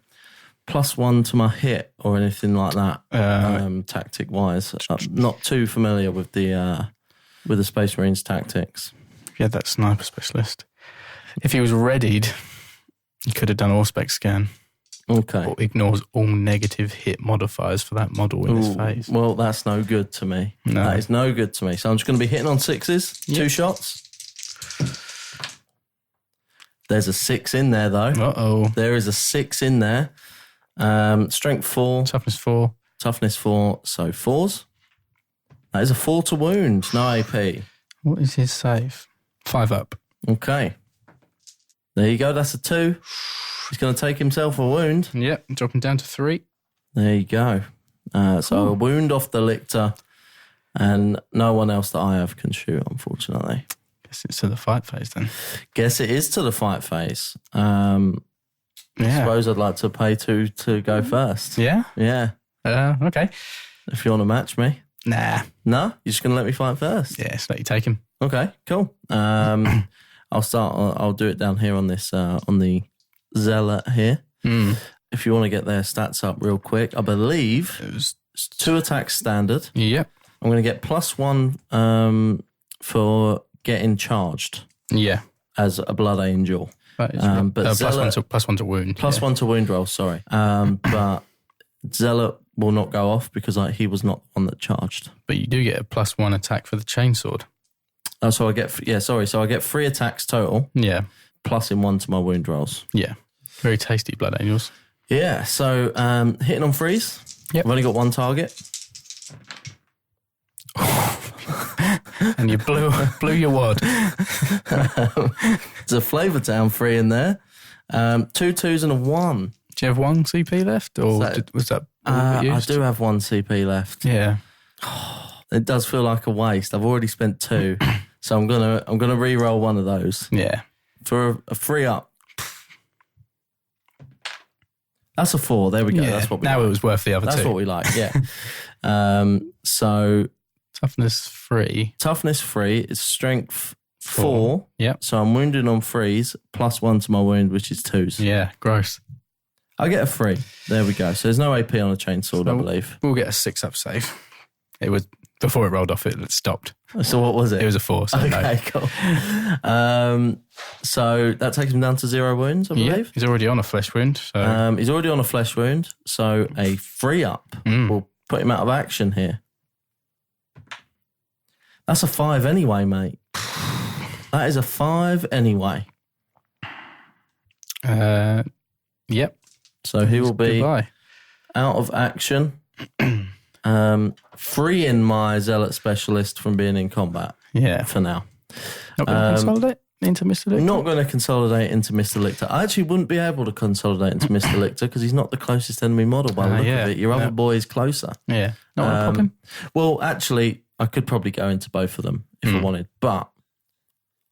Speaker 1: +1 to my hit or anything like that, tactic wise? I'm not too familiar with the Space Marines tactics.
Speaker 2: Yeah, that sniper specialist. If he was readied, he could have done Auspex scan.
Speaker 1: Okay.
Speaker 2: Or ignores all negative hit modifiers for that model in this phase.
Speaker 1: Well, that's no good to me.
Speaker 2: No.
Speaker 1: That is no good to me. So I'm just going to be hitting on 6s, 2 shots. There's a 6 in there, though.
Speaker 2: Uh-oh.
Speaker 1: There is a 6 in there. Strength 4.
Speaker 2: Toughness 4.
Speaker 1: Toughness 4. So 4s. That is a 4 to wound. No AP.
Speaker 2: What is his save? 5 up.
Speaker 1: Okay. There you go. That's a 2. He's going to take himself a wound.
Speaker 2: Yep. Dropping down to 3.
Speaker 1: There you go. So a wound off the Lichter, and no one else that I have can shoot, unfortunately.
Speaker 2: Guess it's to the fight phase then.
Speaker 1: Guess it is to the fight phase. I suppose I'd like to pay 2 to go first.
Speaker 2: Yeah?
Speaker 1: Yeah.
Speaker 2: Okay.
Speaker 1: If you want to match me.
Speaker 2: Nah.
Speaker 1: No? You're just going to let me fight first?
Speaker 2: Yeah, just let you take him.
Speaker 1: Okay, cool. I'll do it down here on this, on the Zealot here. If you want to get their stats up real quick, I believe it was 2 attacks standard.
Speaker 2: Yep.
Speaker 1: I'm going to get +1 for getting charged.
Speaker 2: Yeah.
Speaker 1: As a blood angel.
Speaker 2: That is
Speaker 1: but Zealot,
Speaker 2: +1 to wound.
Speaker 1: +1 to wound roll, sorry. But Zealot will not go off because he was not the one that charged.
Speaker 2: But you do get a +1 attack for the chainsword.
Speaker 1: Oh, so I get, so I get 3 attacks total.
Speaker 2: Yeah.
Speaker 1: Plus in 1 to my wound rolls.
Speaker 2: Yeah. Very tasty blood angels.
Speaker 1: Yeah, so hitting on 3s.
Speaker 2: Yep.
Speaker 1: I've only got 1 target.
Speaker 2: And you blew your wad.
Speaker 1: There's a Flavor Town 3 in there. 2 2s and a 1.
Speaker 2: Do you have 1 CP left? Or was that
Speaker 1: I do have 1 CP left.
Speaker 2: Yeah.
Speaker 1: It does feel like a waste. I've already spent 2, so I'm gonna re-roll one of those.
Speaker 2: Yeah.
Speaker 1: For a 3 up. That's a 4. There we go.
Speaker 2: Yeah.
Speaker 1: That's what we
Speaker 2: now
Speaker 1: like.
Speaker 2: it was worth the other 2.
Speaker 1: That's what we like, yeah. So
Speaker 2: Toughness 3.
Speaker 1: Toughness 3 is strength 4.
Speaker 2: Yeah.
Speaker 1: So I'm wounded on 3s, +1 to my wound, which is 2s.
Speaker 2: Yeah, gross.
Speaker 1: I get a 3. There we go. So there's no AP on a chainsword, I believe.
Speaker 2: We'll get a 6 up save. It was before it rolled off, it stopped.
Speaker 1: So what was it?
Speaker 2: It was a 4. So
Speaker 1: okay, cool. So that takes him down to 0 wounds, I believe.
Speaker 2: Yeah, he's already on a flesh wound. So.
Speaker 1: He's already on a flesh wound, so a 3 up will put him out of action here. That's a 5 anyway, mate. That is a 5 anyway.
Speaker 2: Yep.
Speaker 1: So he will be
Speaker 2: Goodbye.
Speaker 1: out of action, freeing my Zealot Specialist from being in combat.
Speaker 2: Yeah.
Speaker 1: For now.
Speaker 2: Not going to consolidate into Mr. Lictor?
Speaker 1: Not going to consolidate into Mr. Lictor. I actually wouldn't be able to consolidate into Mr. Lictor because he's not the closest enemy model by the look of it. Your other boy is closer.
Speaker 2: Yeah. Not going to pop him?
Speaker 1: Well, actually, I could probably go into both of them if I wanted, but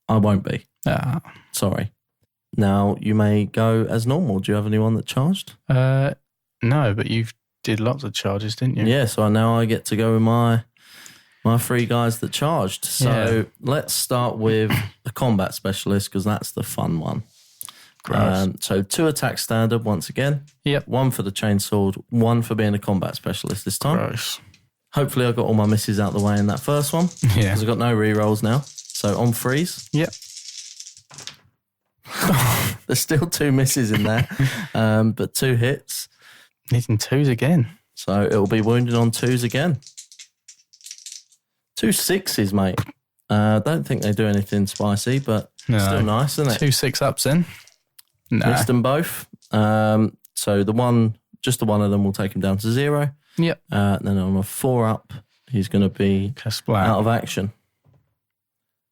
Speaker 1: I won't be. Sorry. Now, you may go as normal. Do you have anyone that charged?
Speaker 2: No, but you did lots of charges, didn't you?
Speaker 1: Yeah, so now I get to go with my 3 guys that charged. So let's start with the combat specialist because that's the fun one. So 2 attack standard once again.
Speaker 2: Yep.
Speaker 1: 1 for the chainsword, 1 for being a combat specialist this time.
Speaker 2: Gross.
Speaker 1: Hopefully I got all my misses out the way in that first one.
Speaker 2: Yeah.
Speaker 1: Because I've got no re-rolls now. So on freeze.
Speaker 2: Yep.
Speaker 1: There's still 2 misses in there, but 2 hits.
Speaker 2: Hitting 2s again.
Speaker 1: So it'll be wounded on 2s again. 2 6s, mate. Don't think they do anything spicy, but still nice, isn't it?
Speaker 2: 2 6-ups then. No.
Speaker 1: Missed them both. So the one of them will take him down to 0.
Speaker 2: Yep.
Speaker 1: And then on a 4 up, he's going to be out of action.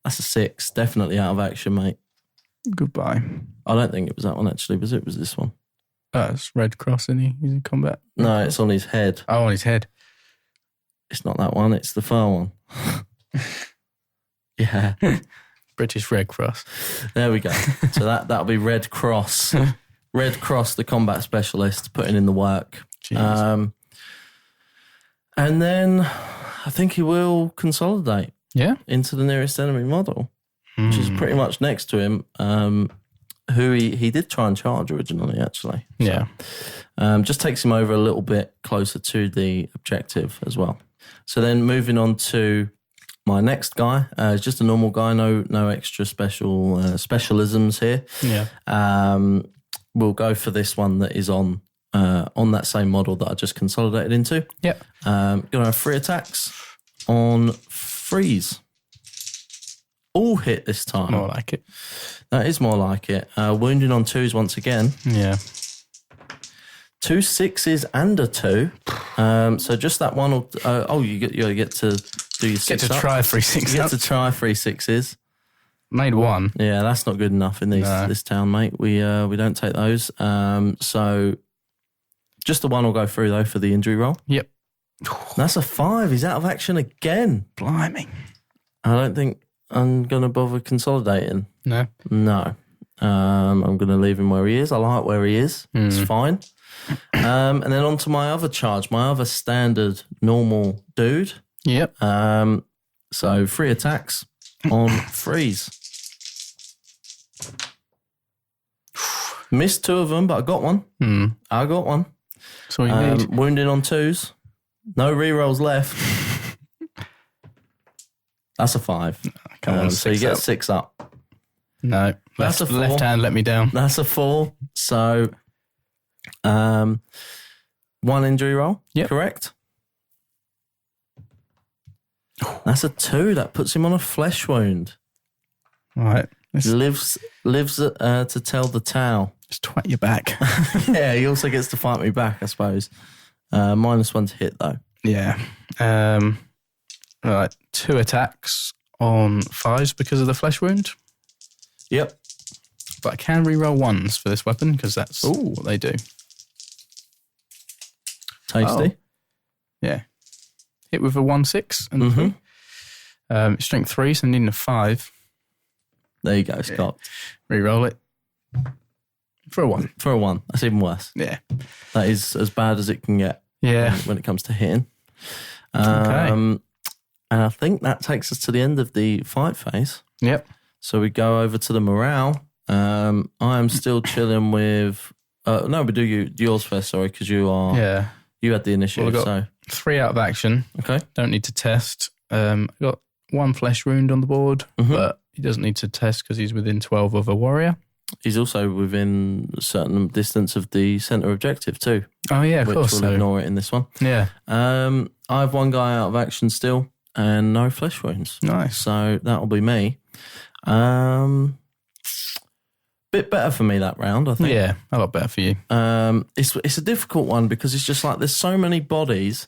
Speaker 1: That's a 6. Definitely out of action, mate.
Speaker 2: Goodbye.
Speaker 1: I don't think it was that one, actually. Was it? Was this one?
Speaker 2: It's Red Cross, isn't he? He's in combat.
Speaker 1: No, it's on his head.
Speaker 2: Oh, on his head.
Speaker 1: It's not that one. It's the far one. Yeah.
Speaker 2: British Red Cross.
Speaker 1: There we go. So that'll be Red Cross. Red Cross, the combat specialist, putting in the work. And then I think he will consolidate into the nearest enemy model, which is pretty much next to him, who he did try and charge originally, actually. So, just takes him over a little bit closer to the objective as well. So then moving on to my next guy, is just a normal guy, no extra specialisms here. Yeah. We'll go for this one that is on that same model that I just consolidated into.
Speaker 2: Yep.
Speaker 1: Going to have 3 attacks on freeze. All hit this time.
Speaker 2: More like it.
Speaker 1: That is more like it. Wounding on 2s once again.
Speaker 2: Yeah.
Speaker 1: 2 6s and a 2. So just that one. You get to do your 6
Speaker 2: Get to
Speaker 1: up.
Speaker 2: try 3 6.
Speaker 1: You get to try 3 6s.
Speaker 2: Made 1.
Speaker 1: Yeah, that's not good enough in this town, mate. We don't take those. So just the one will go through though for the injury roll.
Speaker 2: Yep.
Speaker 1: That's a 5. He's out of action again.
Speaker 2: Blimey.
Speaker 1: I don't think I'm gonna bother consolidating.
Speaker 2: No.
Speaker 1: I'm gonna leave him where he is. I like where he is. It's fine. And then on to my other charge, my other standard normal dude.
Speaker 2: Yep.
Speaker 1: So 3 attacks on freeze. Missed 2 of them, but I got one. I got one.
Speaker 2: That's all you need.
Speaker 1: Wounded on 2s. No rerolls left. That's a 5.
Speaker 2: Come on,
Speaker 1: so you get 6 up.
Speaker 2: No.
Speaker 1: That's a 4.
Speaker 2: Left hand let me down.
Speaker 1: That's a 4. So 1 injury roll.
Speaker 2: Yep.
Speaker 1: Correct. That's a 2. That puts him on a flesh wound.
Speaker 2: All right.
Speaker 1: Lives to tell the tale.
Speaker 2: Just twat your back.
Speaker 1: Yeah, he also gets to fight me back, I suppose. -1 to hit, though.
Speaker 2: Yeah. All right. 2 attacks on 5s because of the flesh wound.
Speaker 1: Yep.
Speaker 2: But I can reroll 1s for this weapon because that's what they do.
Speaker 1: Tasty.
Speaker 2: Yeah. hit with a 1/6 and 3. Strength 3, so needing a 5.
Speaker 1: There you go, Scott.
Speaker 2: Reroll it. For a 1.
Speaker 1: For a 1. That's even worse.
Speaker 2: Yeah.
Speaker 1: That is as bad as it can get when it comes to hitting.
Speaker 2: Okay.
Speaker 1: And I think that takes us to the end of the fight phase.
Speaker 2: Yep.
Speaker 1: So we go over to the morale. I'm still chilling with... no, we do yours first, sorry, because you are...
Speaker 2: Yeah.
Speaker 1: You had the initiative,
Speaker 2: Well, I got 3 out of action.
Speaker 1: Okay.
Speaker 2: Don't need to test. Got 1 flesh wound on the board, but he doesn't need to test because he's within 12 of a warrior.
Speaker 1: He's also within a certain distance of the centre objective too.
Speaker 2: Oh, yeah, of course.
Speaker 1: Which we'll ignore it in this one.
Speaker 2: Yeah.
Speaker 1: I have 1 guy out of action still and no flesh wounds.
Speaker 2: Nice.
Speaker 1: So that'll be me. Bit better for me that round, I think.
Speaker 2: Yeah, a lot better for you.
Speaker 1: It's a difficult one because it's just like there's so many bodies.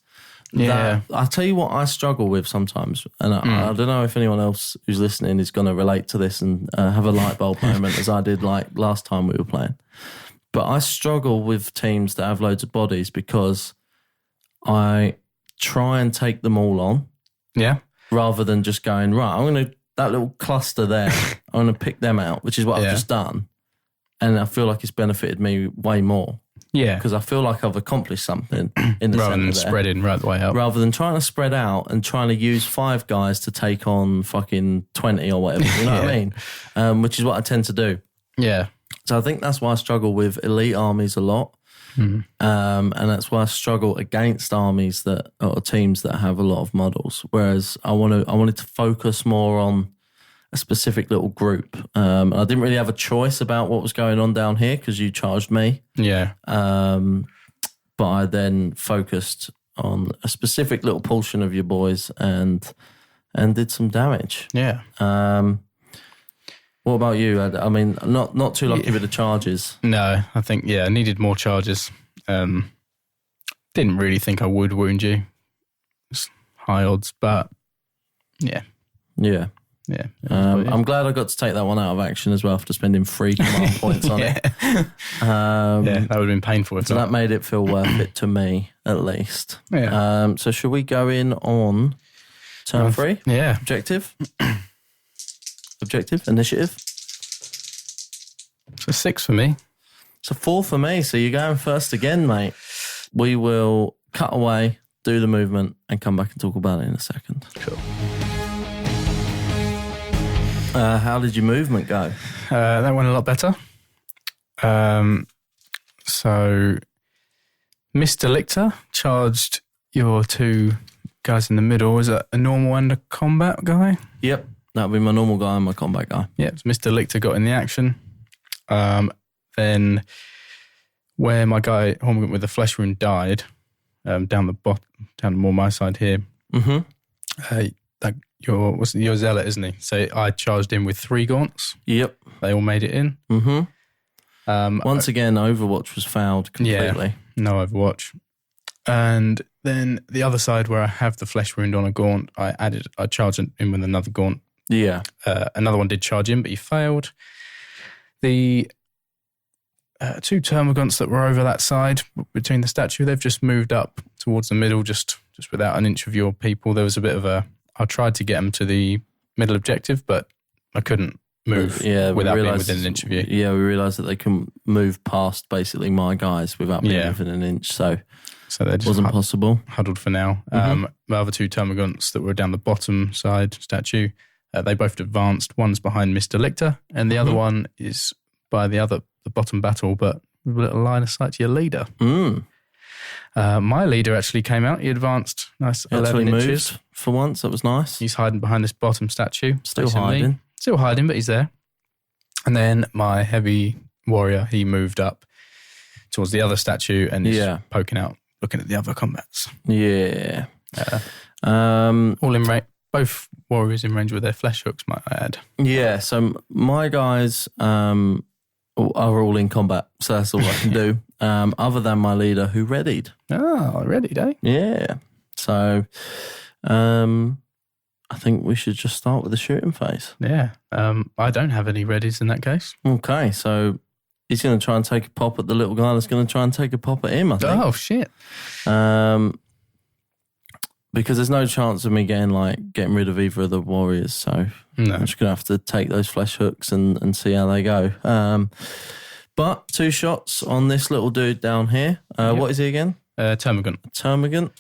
Speaker 2: Yeah.
Speaker 1: I'll tell you what I struggle with sometimes, and I don't know if anyone else who's listening is going to relate to this and have a light bulb moment as I did like last time we were playing. But I struggle with teams that have loads of bodies because I try and take them all on.
Speaker 2: Yeah.
Speaker 1: Rather than just going, right, I'm going to, that little cluster there, I'm going to pick them out, which is what I've just done. And I feel like it's benefited me way more.
Speaker 2: Yeah.
Speaker 1: Because I feel like I've accomplished something in the
Speaker 2: rather
Speaker 1: centre
Speaker 2: than
Speaker 1: there.
Speaker 2: spreading right the way up.
Speaker 1: Rather than trying to spread out and trying to use 5 guys to take on fucking 20 or whatever, you know what I mean? Which is what I tend to do.
Speaker 2: Yeah.
Speaker 1: So I think that's why I struggle with elite armies a lot. And that's why I struggle against armies that or teams that have a lot of models. Whereas I wanted to focus more on a specific little group. I didn't really have a choice about what was going on down here because you charged me.
Speaker 2: Yeah.
Speaker 1: But I then focused on a specific little portion of your boys and did some damage.
Speaker 2: Yeah.
Speaker 1: What about you? I mean, not too lucky with the charges.
Speaker 2: No, I think, I needed more charges. Didn't really think I would wound you. It's high odds, but yeah.
Speaker 1: Yeah.
Speaker 2: Yeah.
Speaker 1: I'm glad I got to take that one out of action as well after spending 3 command points on it.
Speaker 2: That would have been painful.
Speaker 1: So that made it feel worth it to me, at least.
Speaker 2: Yeah.
Speaker 1: So should we go in on turn 3?
Speaker 2: Yeah.
Speaker 1: Objective? Initiative?
Speaker 2: It's a 6 for me.
Speaker 1: It's a 4 for me, so you're going first again, mate. We will cut away, do the movement, and come back and talk about it in a second.
Speaker 2: Cool.
Speaker 1: How did your movement go?
Speaker 2: That went a lot better. So, Mr. Lictor charged your 2 guys in the middle. Is it a normal and a combat guy?
Speaker 1: Yep, that would be my normal guy and my combat guy.
Speaker 2: Yep, so Mr. Lictor got in the action. Then, where my guy Hormigant with the flesh wound died, down more my side here. Your zealot, isn't he? So I charged in with 3 gaunts.
Speaker 1: Yep.
Speaker 2: They all made it in.
Speaker 1: Once again, Overwatch was fouled completely.
Speaker 2: Yeah, no Overwatch. And then the other side where I have the flesh wound on a gaunt, I charged in with another gaunt.
Speaker 1: Yeah.
Speaker 2: Another one did charge in, but he failed. The 2 termagants that were over that side between the statue, they've just moved up towards the middle, just without an inch of your people. There was a bit of I tried to get them to the middle objective, but I couldn't move without being within an inch of you.
Speaker 1: Yeah, we realised that they couldn't move past basically my guys without being within an inch, so
Speaker 2: that just
Speaker 1: wasn't possible.
Speaker 2: Huddled for now. The other 2 termagants that were down the bottom side statue, they both advanced. One's behind Mr. Lictor, and the other one is by the bottom battle, but with a little line of sight to your leader. My leader actually came out. He advanced nice 11 inches.
Speaker 1: Moved for once. That was nice.
Speaker 2: He's hiding behind this bottom statue.
Speaker 1: Still hiding.
Speaker 2: Still hiding, but he's there. And then my heavy warrior, he moved up towards the other statue and is poking out, looking at the other combats.
Speaker 1: Yeah.
Speaker 2: All in range. Both warriors in range with their flesh hooks, might I add.
Speaker 1: Yeah, so my guys are all in combat, so that's all I can do. Other than my leader who readied.
Speaker 2: Oh, readied, eh?
Speaker 1: Yeah. So I think we should just start with the shooting phase.
Speaker 2: Yeah. I don't have any readies in that case.
Speaker 1: Okay, so he's going to try and take a pop at the little guy that's going to try and take a pop at him, I think.
Speaker 2: Oh, shit.
Speaker 1: because there's no chance of me getting rid of either of the warriors. So
Speaker 2: No.
Speaker 1: I'm just going to have to take those flesh hooks and see how they go. But 2 shots on this little dude down here. What is he again?
Speaker 2: Termagant.
Speaker 1: Termagant.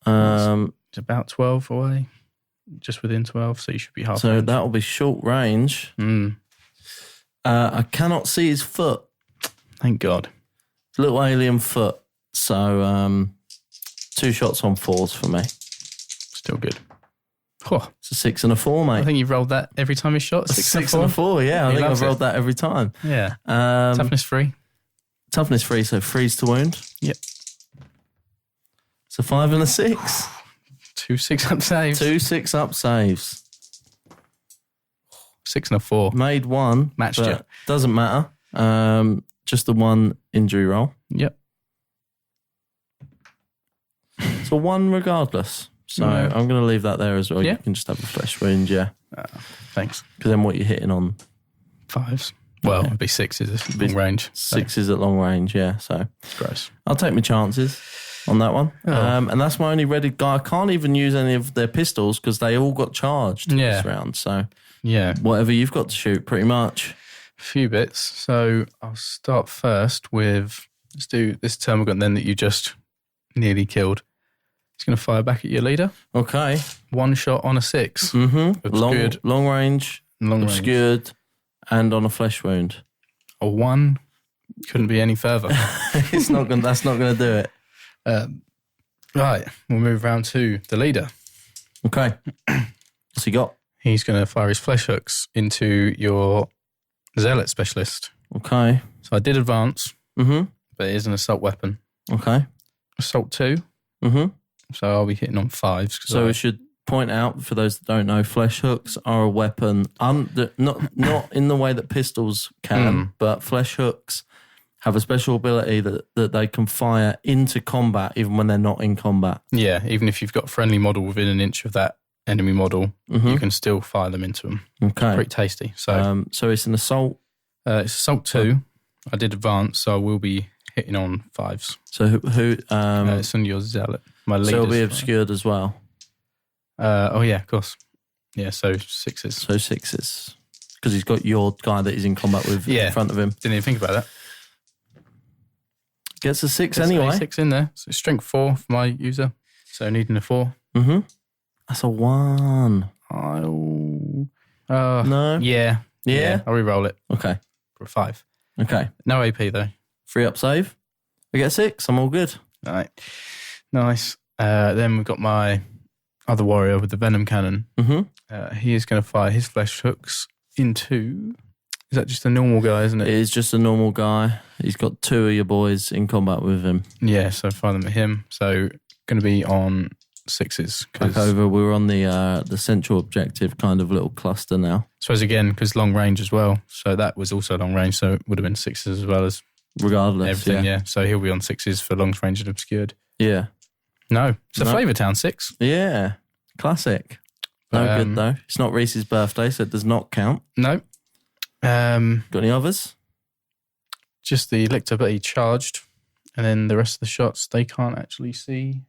Speaker 2: It's about 12 away, just within 12, so you should be half.
Speaker 1: So that will be short range. I cannot see his foot.
Speaker 2: Thank God.
Speaker 1: Little alien foot. So 2 shots on 4s for me.
Speaker 2: Still good. Oh,
Speaker 1: It's a 6 and a 4, mate.
Speaker 2: I think you've rolled that every time you shot. 6
Speaker 1: and a 4, yeah. I think I've rolled that every time.
Speaker 2: Yeah. Toughness 3.
Speaker 1: Toughness 3, so freeze to wound.
Speaker 2: Yep.
Speaker 1: It's a 5 and a 6.
Speaker 2: 2 6-up saves.
Speaker 1: 2 6-up saves.
Speaker 2: 6 and a 4.
Speaker 1: Made 1.
Speaker 2: Matched you.
Speaker 1: Doesn't matter. Just the 1 injury roll.
Speaker 2: Yep.
Speaker 1: It's a 1 regardless. So
Speaker 2: Yeah.
Speaker 1: I'm going to leave that there as well.
Speaker 2: Yeah.
Speaker 1: You can just have a flesh wound, yeah.
Speaker 2: Thanks.
Speaker 1: Because then what you're hitting on
Speaker 2: 5s. Well, it'd be 6s, long range.
Speaker 1: 6s at long range, yeah. So
Speaker 2: It's gross.
Speaker 1: I'll take my chances on that one.
Speaker 2: Oh.
Speaker 1: And that's my only ready guy. I can't even use any of their pistols because they all got charged this round. So
Speaker 2: Yeah.
Speaker 1: whatever you've got to shoot, pretty much.
Speaker 2: A few bits. So I'll start first with, let's do this Termagant then that you just nearly killed. It's going to fire back at your leader.
Speaker 1: Okay.
Speaker 2: 1 shot on a 6.
Speaker 1: Mm-hmm.
Speaker 2: Obscured.
Speaker 1: Long range,
Speaker 2: Long range.
Speaker 1: obscured, and on a flesh wound.
Speaker 2: A 1 couldn't be any further.
Speaker 1: That's not going to do it.
Speaker 2: Right. We'll move round to the leader.
Speaker 1: Okay. What's he got?
Speaker 2: He's going to fire his flesh hooks into your zealot specialist.
Speaker 1: Okay.
Speaker 2: So I did advance,
Speaker 1: Mm-hmm.
Speaker 2: but it is an assault weapon.
Speaker 1: Okay.
Speaker 2: Assault 2.
Speaker 1: Mm-hmm.
Speaker 2: So I'll be hitting on 5s.
Speaker 1: So we should point out, for those that don't know, flesh hooks are a weapon, not in the way that pistols can, but flesh hooks have a special ability that they can fire into combat even when they're not in combat.
Speaker 2: Yeah, even if you've got a friendly model within an inch of that enemy model, you can still fire them into them.
Speaker 1: Okay.
Speaker 2: Pretty tasty. So
Speaker 1: so it's an assault.
Speaker 2: it's assault 2. I did advance, so I will be hitting on 5s.
Speaker 1: So who
Speaker 2: it's on your zealot. My leader.
Speaker 1: so it'll be obscured as well.
Speaker 2: Oh yeah, of course. Yeah, so 6s.
Speaker 1: So 6s. Because he's got your guy that he's in combat with in front of him.
Speaker 2: Didn't even think about that.
Speaker 1: Gets a 6 anyway.
Speaker 2: 6 in there. So strength 4 for my user. So needing a 4.
Speaker 1: Mm-hmm. That's a 1.
Speaker 2: Oh.
Speaker 1: No?
Speaker 2: Yeah. I'll re-roll it
Speaker 1: Okay.
Speaker 2: for a 5.
Speaker 1: Okay.
Speaker 2: No AP though.
Speaker 1: 3 up save. I get 6. I'm all good.
Speaker 2: All right. Nice. Then we've got my other warrior with the venom cannon.
Speaker 1: Mm-hmm.
Speaker 2: He is going to fire his flesh hooks into... Is that just a normal guy, isn't
Speaker 1: It
Speaker 2: it?
Speaker 1: is just a normal guy. He's got 2 of your boys in combat with him.
Speaker 2: Yeah, so fire them at him. So going to be on 6s.
Speaker 1: Back over. We're on the central objective kind of little cluster now.
Speaker 2: Suppose again, because long range as well. So that was also long range, so it would have been 6s as well as
Speaker 1: Regardless,
Speaker 2: everything, yeah. So he'll be on 6s for long range and obscured.
Speaker 1: Yeah.
Speaker 2: No, it's a
Speaker 1: No.
Speaker 2: Flavour Town 6.
Speaker 1: Yeah. Classic. No good though. It's not Reese's birthday, so it does not count.
Speaker 2: No.
Speaker 1: Got any others?
Speaker 2: Just the lictor, but he charged. And then the rest of the shots, they can't actually see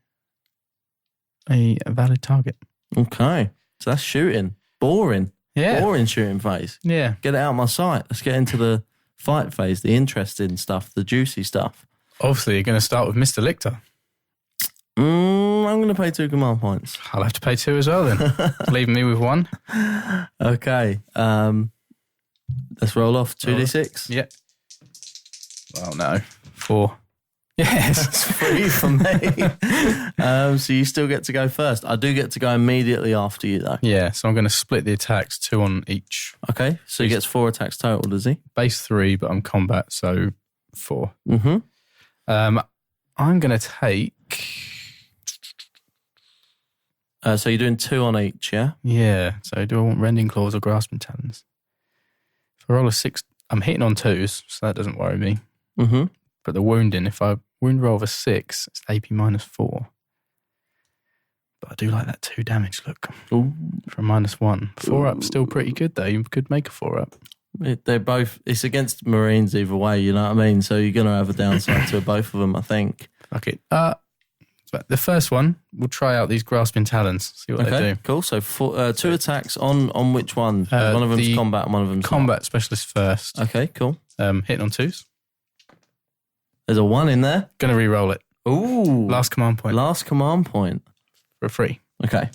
Speaker 2: a valid target.
Speaker 1: Okay. So that's shooting. Boring.
Speaker 2: Yeah.
Speaker 1: Boring shooting phase.
Speaker 2: Yeah.
Speaker 1: Get it out of my sight. Let's get into the fight phase, the interesting stuff, the juicy stuff.
Speaker 2: Obviously, you're going to start with Mr. Lictor.
Speaker 1: I'm going to pay 2 command points.
Speaker 2: I'll have to pay 2 as well then. Leaving me with 1.
Speaker 1: Okay. Let's roll off 2d6.
Speaker 2: Yeah. Well, no. 4. Yes.
Speaker 1: It's free for me. So you still get to go first. I do get to go immediately after you, though.
Speaker 2: Yeah, so I'm going to split the attacks 2 on each.
Speaker 1: Okay. So he gets 4 attacks total, does he?
Speaker 2: Base 3, but I'm combat, so 4.
Speaker 1: Mm-hmm.
Speaker 2: I'm going to take...
Speaker 1: So you're doing 2 on each, yeah?
Speaker 2: Yeah, so do I want Rending Claws or Grasping Talons? If I roll a 6, I'm hitting on 2s, so that doesn't worry me.
Speaker 1: Mm-hmm.
Speaker 2: But the wounding, if I wound roll of a 6, it's AP minus 4. But I do like that 2 damage look.
Speaker 1: Ooh.
Speaker 2: For a minus 1. 4 up, still pretty good though. You could make a 4 up.
Speaker 1: They're both, it's against Marines either way, you know what I mean? So you're going to have a downside to both of them, I think.
Speaker 2: Fuck it. But the first one, we'll try out these grasping talons, see what they do.
Speaker 1: Cool. So 2 attacks on which one? One of them's combat and one of them's
Speaker 2: combat specialist first.
Speaker 1: Okay, cool.
Speaker 2: Hitting on 2s.
Speaker 1: There's a 1 in there.
Speaker 2: Going to re-roll it.
Speaker 1: Ooh.
Speaker 2: Last command point.
Speaker 1: Last command point.
Speaker 2: For a 3.
Speaker 1: Okay.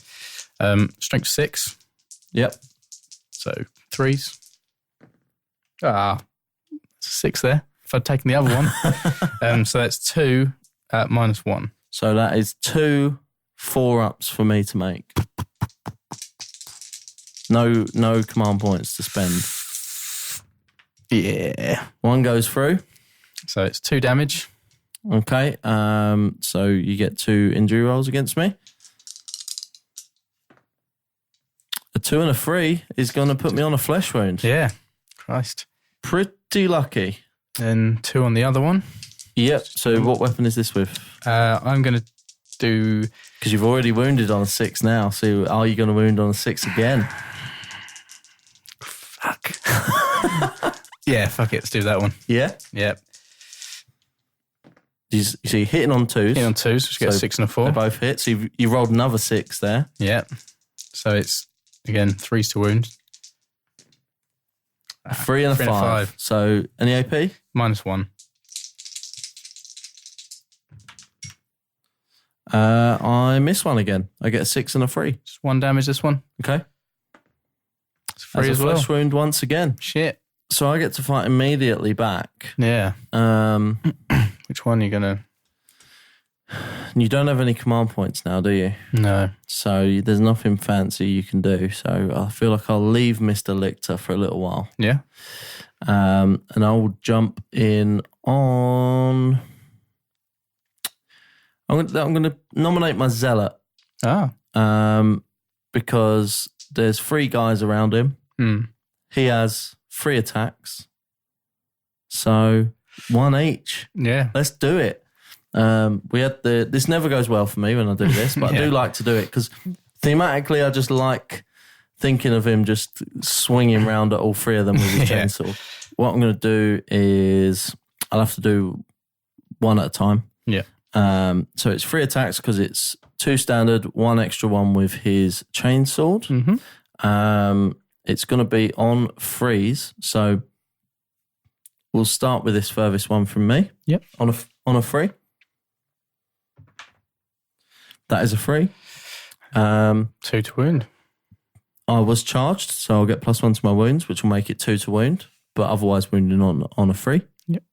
Speaker 2: Strength 6.
Speaker 1: Yep.
Speaker 2: So 3s. It's a 6 there. If I'd taken the other one. So that's 2 at -1.
Speaker 1: So that is 2 4-ups for me to make. No command points to spend.
Speaker 2: Yeah.
Speaker 1: 1 goes through.
Speaker 2: So it's 2 damage.
Speaker 1: Okay. So you get 2 injury rolls against me. A 2 and a 3 is going to put me on a flesh wound.
Speaker 2: Yeah. Christ.
Speaker 1: Pretty lucky.
Speaker 2: And 2 on the other one.
Speaker 1: Yep. So what weapon is this with?
Speaker 2: I'm going to do...
Speaker 1: Because you've already wounded on a 6 now. So are you going to wound on a 6 again?
Speaker 2: Fuck. Yeah, fuck it. Let's do that one.
Speaker 1: Yeah?
Speaker 2: Yep.
Speaker 1: So you're hitting on 2s.
Speaker 2: Hitting on 2s, so you get a 6 and a 4.
Speaker 1: They both hit. So you rolled another 6 there.
Speaker 2: Yep. So it's, again, 3s to wound.
Speaker 1: 3 and a 5. So any AP?
Speaker 2: -1.
Speaker 1: I miss one again. I get a 6 and a 3.
Speaker 2: Just 1 damage this one.
Speaker 1: Okay.
Speaker 2: It's 3 as
Speaker 1: a
Speaker 2: well.
Speaker 1: flesh wound once again.
Speaker 2: Shit.
Speaker 1: So I get to fight immediately back.
Speaker 2: Yeah. Which one are you going to...
Speaker 1: You don't have any command points now, do you?
Speaker 2: No.
Speaker 1: So there's nothing fancy you can do. So I feel like I'll leave Mr. Lichter for a little while.
Speaker 2: Yeah.
Speaker 1: And I'll jump in on... I'm going to nominate my Zealot. Because there's 3 guys around him. He has 3 attacks. So 1 each.
Speaker 2: Yeah.
Speaker 1: Let's do it. We had this never goes well for me when I do this, but I do like to do it because thematically I just like thinking of him just swinging around at all 3 of them with his chainsaw. What I'm going to do is I'll have to do 1 at a time.
Speaker 2: Yeah.
Speaker 1: So it's 3 attacks because it's 2 standard, 1 extra one with his chainsword.
Speaker 2: Mm-hmm.
Speaker 1: It's going to be on 3s. So we'll start with this furthest one from me.
Speaker 2: Yep.
Speaker 1: On a 3. That is a 3.
Speaker 2: 2 to wound.
Speaker 1: I was charged, so I'll get +1 to my wounds, which will make it 2 to wound, but otherwise wounding on a 3.
Speaker 2: Yep.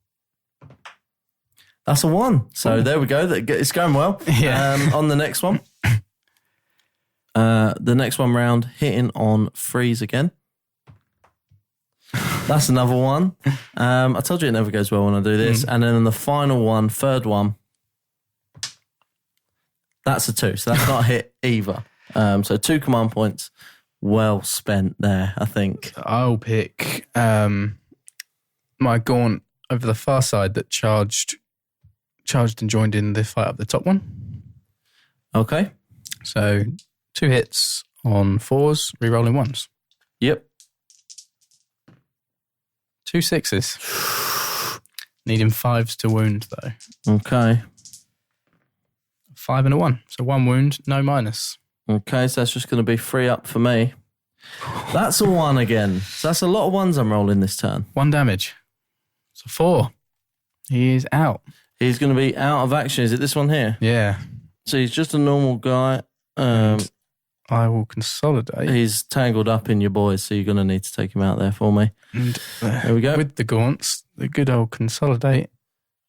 Speaker 1: That's a 1. So there we go. It's going well.
Speaker 2: Yeah.
Speaker 1: On the next one. The next one round, hitting on 3s again. That's another 1. I told you it never goes well when I do this. And then the final one, 3rd one, that's a 2. So that's not a hit either. So 2 command points. Well spent there, I think.
Speaker 2: I'll pick my Gaunt over the far side that charged and joined in the fight up the top one.
Speaker 1: Okay.
Speaker 2: So 2 hits on 4s, re-rolling 1s.
Speaker 1: Yep.
Speaker 2: 2 6s. Needing 5s to wound though.
Speaker 1: Okay.
Speaker 2: 5 and a 1. So 1 wound, no minus.
Speaker 1: Okay, so that's just going to be 3 up for me. That's a 1 again. So that's a lot of 1s I'm rolling this turn.
Speaker 2: 1 damage. So 4. He is out.
Speaker 1: He's going to be out of action. Is it this one here?
Speaker 2: Yeah.
Speaker 1: So he's just a normal guy.
Speaker 2: I will consolidate.
Speaker 1: He's tangled up in your boys, so you're going to need to take him out there for me.
Speaker 2: And,
Speaker 1: there we go.
Speaker 2: With the Gaunts, the good old consolidate.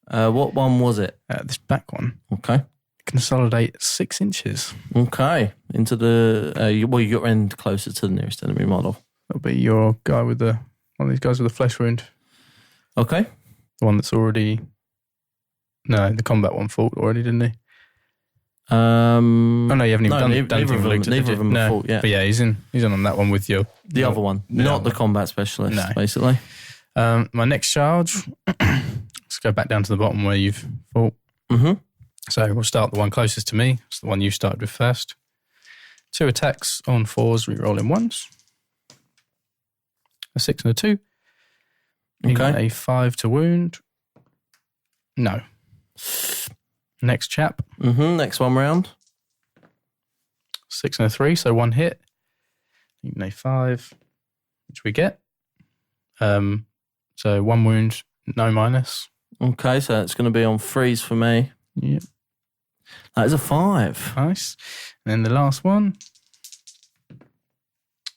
Speaker 1: What one was it?
Speaker 2: This back one.
Speaker 1: Okay.
Speaker 2: Consolidate 6 inches.
Speaker 1: Okay. Into the... your end closer to the nearest enemy model.
Speaker 2: That'll be your guy with one of these guys with a flesh wound.
Speaker 1: Okay.
Speaker 2: The one that's already... No, the combat one fought already, didn't he?
Speaker 1: Oh
Speaker 2: no, you haven't even done
Speaker 1: neither of them
Speaker 2: no.
Speaker 1: fought, yeah.
Speaker 2: But yeah, he's on that one with you.
Speaker 1: The other one, not the combat specialist, basically.
Speaker 2: My next charge, let's go back down to the bottom where you've fought.
Speaker 1: Mm-hmm.
Speaker 2: So we'll start the one closest to me. It's the one you started with first. 2 attacks on 4s, re-rolling 1s. A 6 and a 2.
Speaker 1: Okay.
Speaker 2: A 5 to wound. No. Next chap.
Speaker 1: Next one round.
Speaker 2: 6 and a 3, so 1 hit. Even a 5, which we get. So 1 wound, no minus.
Speaker 1: Okay, so it's going to be on freeze for me.
Speaker 2: Yep.
Speaker 1: That is a 5.
Speaker 2: Nice. And then the last one.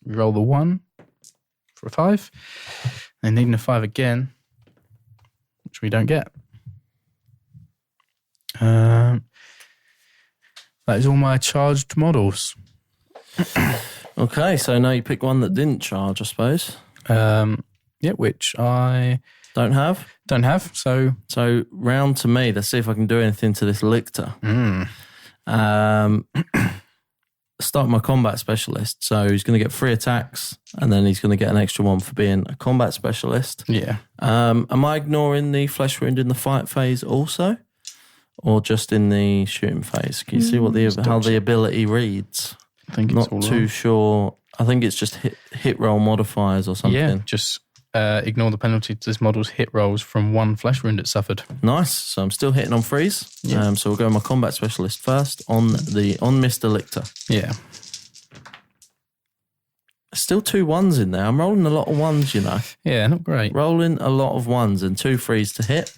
Speaker 2: We roll the 1 for a 5. And needing a 5 again, which we don't get. That is all my charged models.
Speaker 1: Okay, so now you pick one that didn't charge, I suppose.
Speaker 2: Yeah, which I
Speaker 1: Don't have.
Speaker 2: So
Speaker 1: round to me. Let's see if I can do anything to this lictor. Start my combat specialist. So he's going to get 3 attacks, and then he's going to get an extra 1 for being a combat specialist.
Speaker 2: yeah,
Speaker 1: Am I ignoring the flesh wound in the fight phase also, or just in the shooting phase? Can you see what how the ability reads?
Speaker 2: I think it's
Speaker 1: Not
Speaker 2: all
Speaker 1: too sure. I think it's just hit roll modifiers or something.
Speaker 2: Yeah, just ignore the penalty to this model's hit rolls from 1 flesh wound it suffered.
Speaker 1: Nice. So I'm still hitting on freeze.
Speaker 2: Yeah.
Speaker 1: So we'll go my combat specialist first on Mr. Lictor.
Speaker 2: Yeah.
Speaker 1: Still 2 1s in there. I'm rolling a lot of 1s, you know.
Speaker 2: Yeah, not great.
Speaker 1: Rolling a lot of 1s and 2 3s to hit.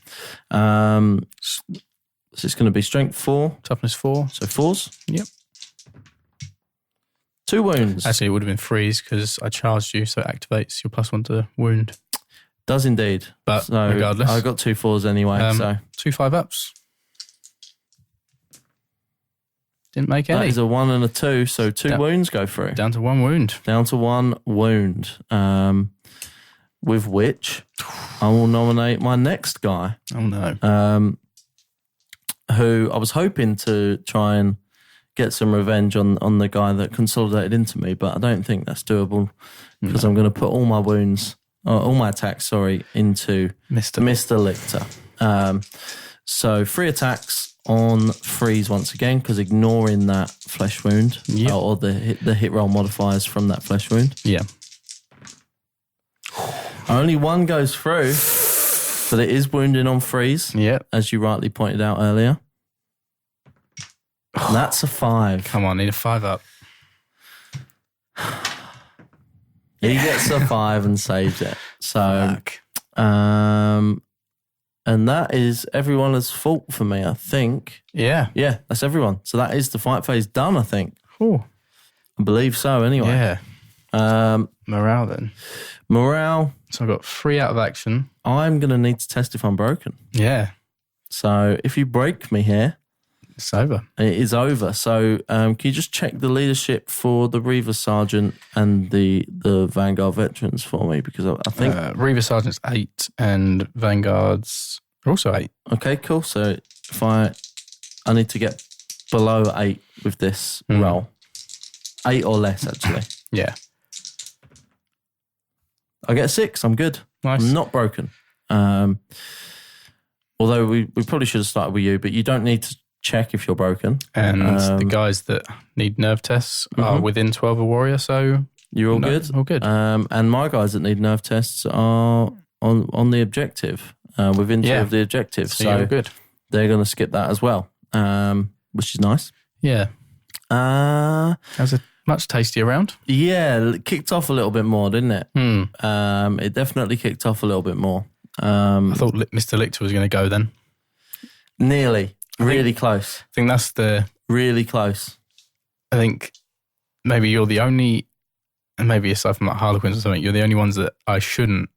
Speaker 1: So it's going to be strength 4.
Speaker 2: Toughness 4.
Speaker 1: So 4s.
Speaker 2: Yep.
Speaker 1: 2 wounds.
Speaker 2: Actually, it would have been freeze because I charged you, so it activates your +1 to wound.
Speaker 1: Does indeed.
Speaker 2: But
Speaker 1: so
Speaker 2: regardless.
Speaker 1: I got 2 4s anyway. So
Speaker 2: 2 5-ups. Didn't make any.
Speaker 1: That is a 1 and a 2. So 2 wounds go through.
Speaker 2: Down to 1 wound.
Speaker 1: Down to 1 wound. With which I will nominate my next guy.
Speaker 2: Oh, no.
Speaker 1: Who I was hoping to try and get some revenge on the guy that consolidated into me, but I don't think that's doable because I'm going to put all my wounds, all my attacks, into Mr. Lictor. So 3 attacks on freeze once again because ignoring that flesh wound or the hit roll modifiers from that flesh wound.
Speaker 2: Yeah.
Speaker 1: Only 1 goes through, but it is wounding on freeze.
Speaker 2: Yep.
Speaker 1: As you rightly pointed out earlier. And that's a 5.
Speaker 2: Come on, need a 5-up.
Speaker 1: He gets a 5 and saves it. So, and that is everyone's fault for me, I think.
Speaker 2: Yeah.
Speaker 1: Yeah, that's everyone. So that is the fight phase done, I think.
Speaker 2: Ooh.
Speaker 1: I believe so, anyway.
Speaker 2: Yeah. Morale then.
Speaker 1: Morale.
Speaker 2: So I've got 3 out of action.
Speaker 1: I'm going to need to test if I'm broken.
Speaker 2: Yeah.
Speaker 1: So if you break me here,
Speaker 2: it's over.
Speaker 1: It is over. So can you just check the leadership for the Reaver Sergeant and the Vanguard veterans for me? Because I think...
Speaker 2: Reaver Sergeant's 8 and Vanguard's are also 8.
Speaker 1: Okay, cool. So if I need to get below 8 with this roll. 8 or less, actually.
Speaker 2: Yeah.
Speaker 1: I get a 6. I'm good.
Speaker 2: Nice.
Speaker 1: I'm not broken. Although we probably should have started with you, but you don't need to check if you're broken.
Speaker 2: And the guys that need nerve tests are within 12 a warrior, so...
Speaker 1: You're all good?
Speaker 2: All good.
Speaker 1: And my guys that need nerve tests are on the objective, within 2 of the objective.
Speaker 2: So you're good.
Speaker 1: They're going to skip that as well, which is nice.
Speaker 2: Yeah. That was a much tastier round.
Speaker 1: Yeah, it kicked off a little bit more, didn't it? It definitely kicked off a little bit more.
Speaker 2: I thought Mr. Lictor was going to go then.
Speaker 1: Nearly. Really close.
Speaker 2: I think that's
Speaker 1: really close.
Speaker 2: I think maybe you're the only, and maybe aside from like Harlequins or something, you're the only ones that I shouldn't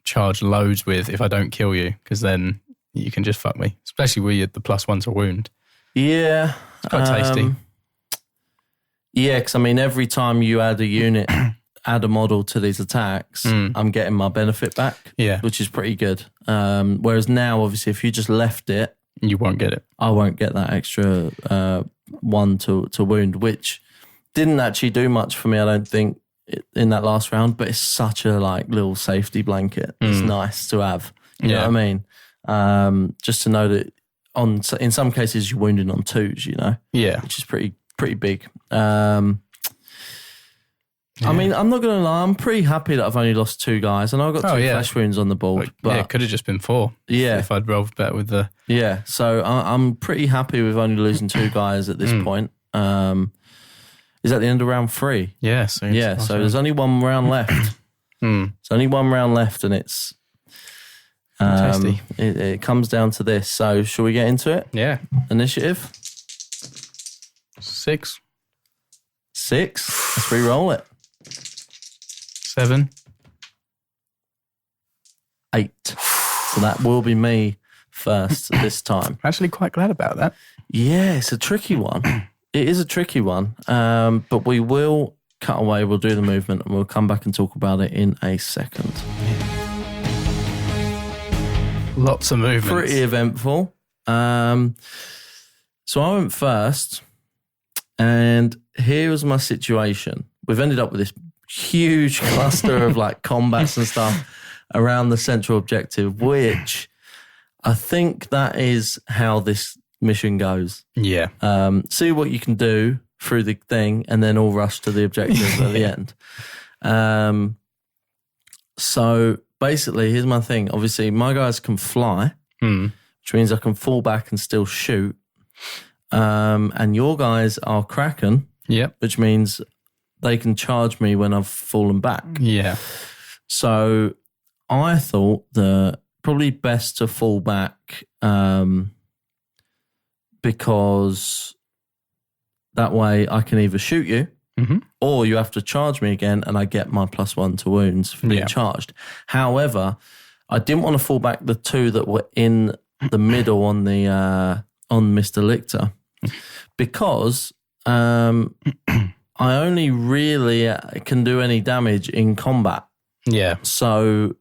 Speaker 2: charge loads with if I don't kill you, because then you can just fuck me. Especially with the +1 to wound.
Speaker 1: Yeah.
Speaker 2: It's quite tasty.
Speaker 1: Yeah, because I mean, every time you add a unit, add a model to these attacks, I'm getting my benefit back.
Speaker 2: Yeah.
Speaker 1: Which is pretty good. Whereas now, obviously, if you just left it,
Speaker 2: you won't get it.
Speaker 1: I won't get that extra 1 to wound, which didn't actually do much for me, I don't think, in that last round, but it's such a little safety blanket. It's nice to have. You know what I mean? Just to know that in some cases you're wounding on 2s, you know?
Speaker 2: Yeah.
Speaker 1: Which is pretty big. So I mean, I'm not going to lie. I'm pretty happy that I've only lost 2 guys, and I've got 2 flesh wounds on the board. But
Speaker 2: it could have just been 4.
Speaker 1: Yeah,
Speaker 2: if I'd rolled better with the.
Speaker 1: Yeah, so I'm pretty happy with only losing 2 guys at this point. Is that the end of round 3?
Speaker 2: Yeah.
Speaker 1: So there's only 1 round left. There's only 1 round left, and it's
Speaker 2: tasty.
Speaker 1: It comes down to this. So shall we get into it?
Speaker 2: Yeah.
Speaker 1: Initiative
Speaker 2: 6.
Speaker 1: 6. Let's re-roll it.
Speaker 2: 7.
Speaker 1: 8. So that will be me first this time.
Speaker 2: I'm actually quite glad about that.
Speaker 1: Yeah, it's a tricky one. It is a tricky one. But we will cut away. We'll do the movement and we'll come back and talk about it in a second.
Speaker 2: Lots of movements.
Speaker 1: Pretty eventful. So I went first, and here was my situation. We've ended up with this huge cluster of like combats and stuff around the central objective, which I think that is how this mission goes.
Speaker 2: Yeah.
Speaker 1: See what you can do through the thing and then all rush to the objective at the end. So basically, here's my thing. Obviously, my guys can fly, which means I can fall back and still shoot. And your guys are Kraken, which means they can charge me when I've fallen back.
Speaker 2: Yeah.
Speaker 1: So I thought that probably best to fall back because that way I can either shoot you or you have to charge me again and I get my +1 to wounds for being charged. However, I didn't want to fall back the 2 that were in the middle on the on Mr. Lictor because I only really can do any damage in combat.
Speaker 2: Yeah.
Speaker 1: So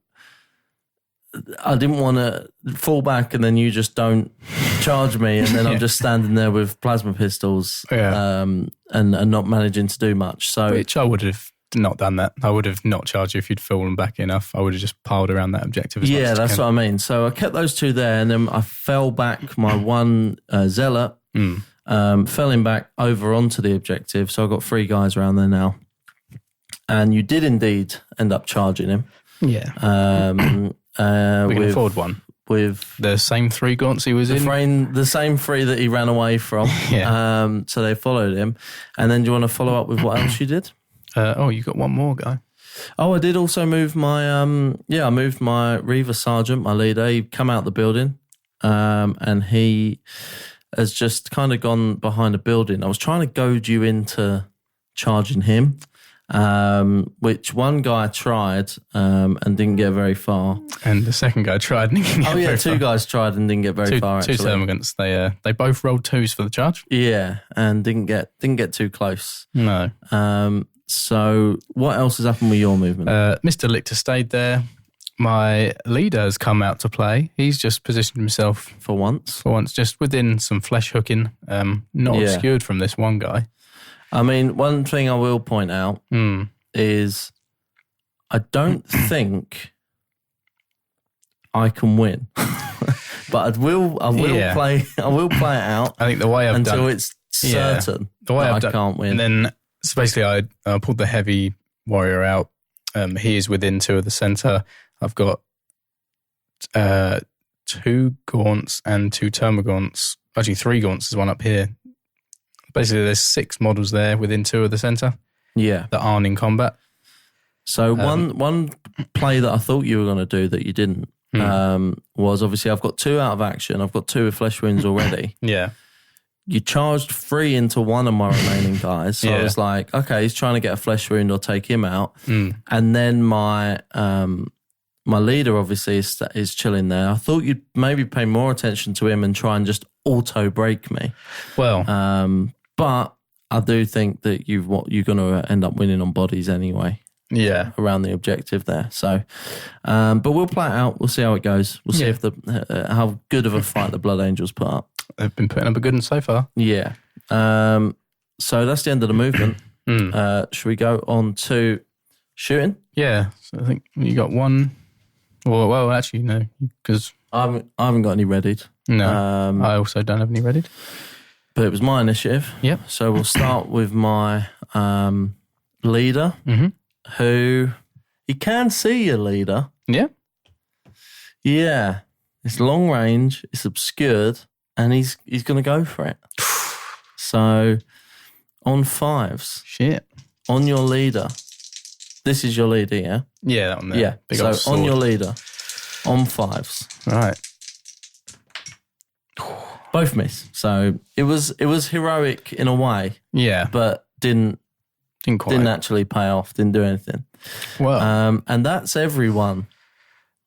Speaker 1: I didn't want to fall back and then you just don't charge me and then I'm just standing there with plasma pistols and not managing to do much. So,
Speaker 2: which I would have not done that. I would have not charged you if you'd fallen back enough. I would have just piled around that objective as much as
Speaker 1: that's what I mean. So I kept those 2 there and then I fell back my 1 zealot, fell him back over onto the objective. So I've got 3 guys around there now. And you did indeed end up charging him.
Speaker 2: Yeah. We can afford one.
Speaker 1: With
Speaker 2: the same 3 gaunts he was in?
Speaker 1: The same 3 that he ran away from. So they followed him. And then do you want to follow up with what else you did?
Speaker 2: You got 1 more guy.
Speaker 1: Oh, I did also move my, I moved my Reaver Sergeant, my leader. He come out the building and he has just kind of gone behind a building. I was trying to goad you into charging him. Which one guy tried and didn't get very far,
Speaker 2: and the second guy tried and didn't get very far.
Speaker 1: 2 guys tried and didn't get very far.
Speaker 2: 2 termagants. They both rolled 2s for the charge.
Speaker 1: Yeah, and didn't get too close.
Speaker 2: No.
Speaker 1: So what else has happened with your movement?
Speaker 2: Mr. Lictor stayed there. My leader has come out to play. He's just positioned himself
Speaker 1: for once,
Speaker 2: just within some flesh hooking, not obscured from this one guy.
Speaker 1: I mean, one thing I will point out is I don't think I can win, but I will play it out.
Speaker 2: I think the way I've
Speaker 1: until
Speaker 2: done
Speaker 1: it's certain
Speaker 2: the way
Speaker 1: that I can't win.
Speaker 2: And then so basically, I pulled the heavy warrior out. He is within 2 of the center. I've got 2 gaunts and 2 termagaunts. Actually, 3 gaunts. There's one up here. Basically, there's 6 models there within 2 of the center. Yeah, that aren't in combat.
Speaker 1: So one play that I thought you were going to do that you didn't was obviously I've got 2 out of action. I've got 2 with flesh wounds already.
Speaker 2: Yeah.
Speaker 1: You charged 3 into 1 of my remaining guys. So I was like, okay, he's trying to get a flesh wound or take him out. And then my leader obviously is chilling there. I thought you'd maybe pay more attention to him and try and just auto break me.
Speaker 2: Well,
Speaker 1: but I do think that you're going to end up winning on bodies anyway.
Speaker 2: Yeah,
Speaker 1: around the objective there. So, but we'll play it out. We'll see how it goes. We'll see if how good of a fight the Blood Angels put up.
Speaker 2: They've been putting up a good one so far.
Speaker 1: Yeah. So that's the end of the movement. Should we go on to shooting?
Speaker 2: Yeah. So I think you got 1. Well, actually, no, because
Speaker 1: I haven't got any readied.
Speaker 2: No, I also don't have any readied.
Speaker 1: But it was my initiative.
Speaker 2: Yep.
Speaker 1: So we'll start with my leader who he can see your leader.
Speaker 2: Yeah.
Speaker 1: Yeah. It's long range, it's obscured, and he's going to go for it. So on 5s.
Speaker 2: Shit.
Speaker 1: On your leader. This is your leader, yeah?
Speaker 2: Yeah, that one there.
Speaker 1: Yeah.
Speaker 2: Big
Speaker 1: So
Speaker 2: old sword.
Speaker 1: on your leader, on 5s.
Speaker 2: Right.
Speaker 1: Both miss. So it was heroic in a way,
Speaker 2: Yeah.
Speaker 1: but didn't
Speaker 2: quite.
Speaker 1: actually pay off, didn't do anything.
Speaker 2: Well,
Speaker 1: And that's everyone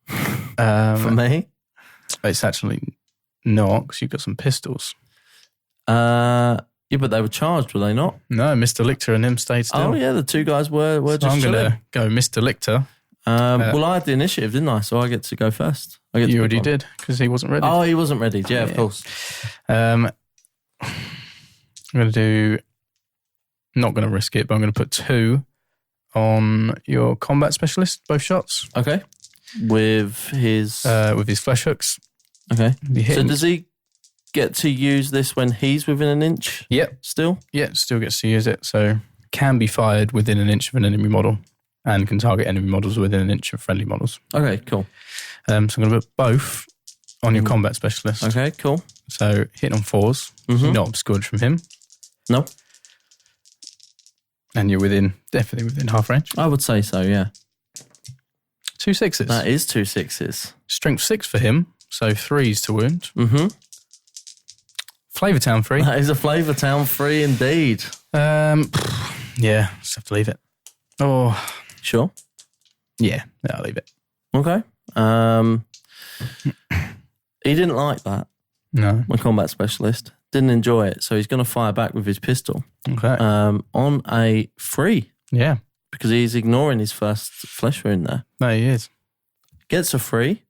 Speaker 1: for me.
Speaker 2: it's actually not, because you've got some pistols.
Speaker 1: Yeah, but they were charged, were they not?
Speaker 2: No, Mr. Lichter and him stayed still.
Speaker 1: Oh, yeah, the two guys were
Speaker 2: So
Speaker 1: just
Speaker 2: I'm going
Speaker 1: chilling.
Speaker 2: to go Mr. Lichter.
Speaker 1: Well, I had the initiative, didn't I? So I get to go first. I get to
Speaker 2: You
Speaker 1: pick
Speaker 2: already
Speaker 1: one.
Speaker 2: did, because he wasn't ready.
Speaker 1: Oh, he wasn't ready. Yeah, of course.
Speaker 2: I'm going to do... Not going to risk it, but I'm going to put 2 on your combat specialist, both shots,
Speaker 1: Okay. With his...
Speaker 2: flesh hooks.
Speaker 1: okay.
Speaker 2: You hit
Speaker 1: So
Speaker 2: him.
Speaker 1: does he get to use this when he's within an inch
Speaker 2: Yep.
Speaker 1: still?
Speaker 2: Yeah, still gets to use it. So can be fired within an inch of an enemy model and can target enemy models within an inch of friendly models.
Speaker 1: Okay, cool.
Speaker 2: So I'm going to put both on your combat specialist.
Speaker 1: Okay, cool.
Speaker 2: So hitting on 4s, you're not obscured from him,
Speaker 1: No,
Speaker 2: and you're definitely within half range.
Speaker 1: I would say so, yeah.
Speaker 2: 2 6s.
Speaker 1: That is 2 6s.
Speaker 2: Strength 6 for him, so 3s to wound.
Speaker 1: Mm-hmm.
Speaker 2: Flavor Town 3.
Speaker 1: That is a Flavor Town 3 indeed.
Speaker 2: Yeah, just have to leave it. Oh,
Speaker 1: Sure.
Speaker 2: yeah, I'll leave it.
Speaker 1: Okay. He didn't like that,
Speaker 2: No.
Speaker 1: my combat specialist. Didn't enjoy it, so he's going to fire back with his pistol
Speaker 2: Okay.
Speaker 1: on a 3
Speaker 2: Yeah.
Speaker 1: because he's ignoring his first flesh wound there.
Speaker 2: No, he is.
Speaker 1: Gets a 3.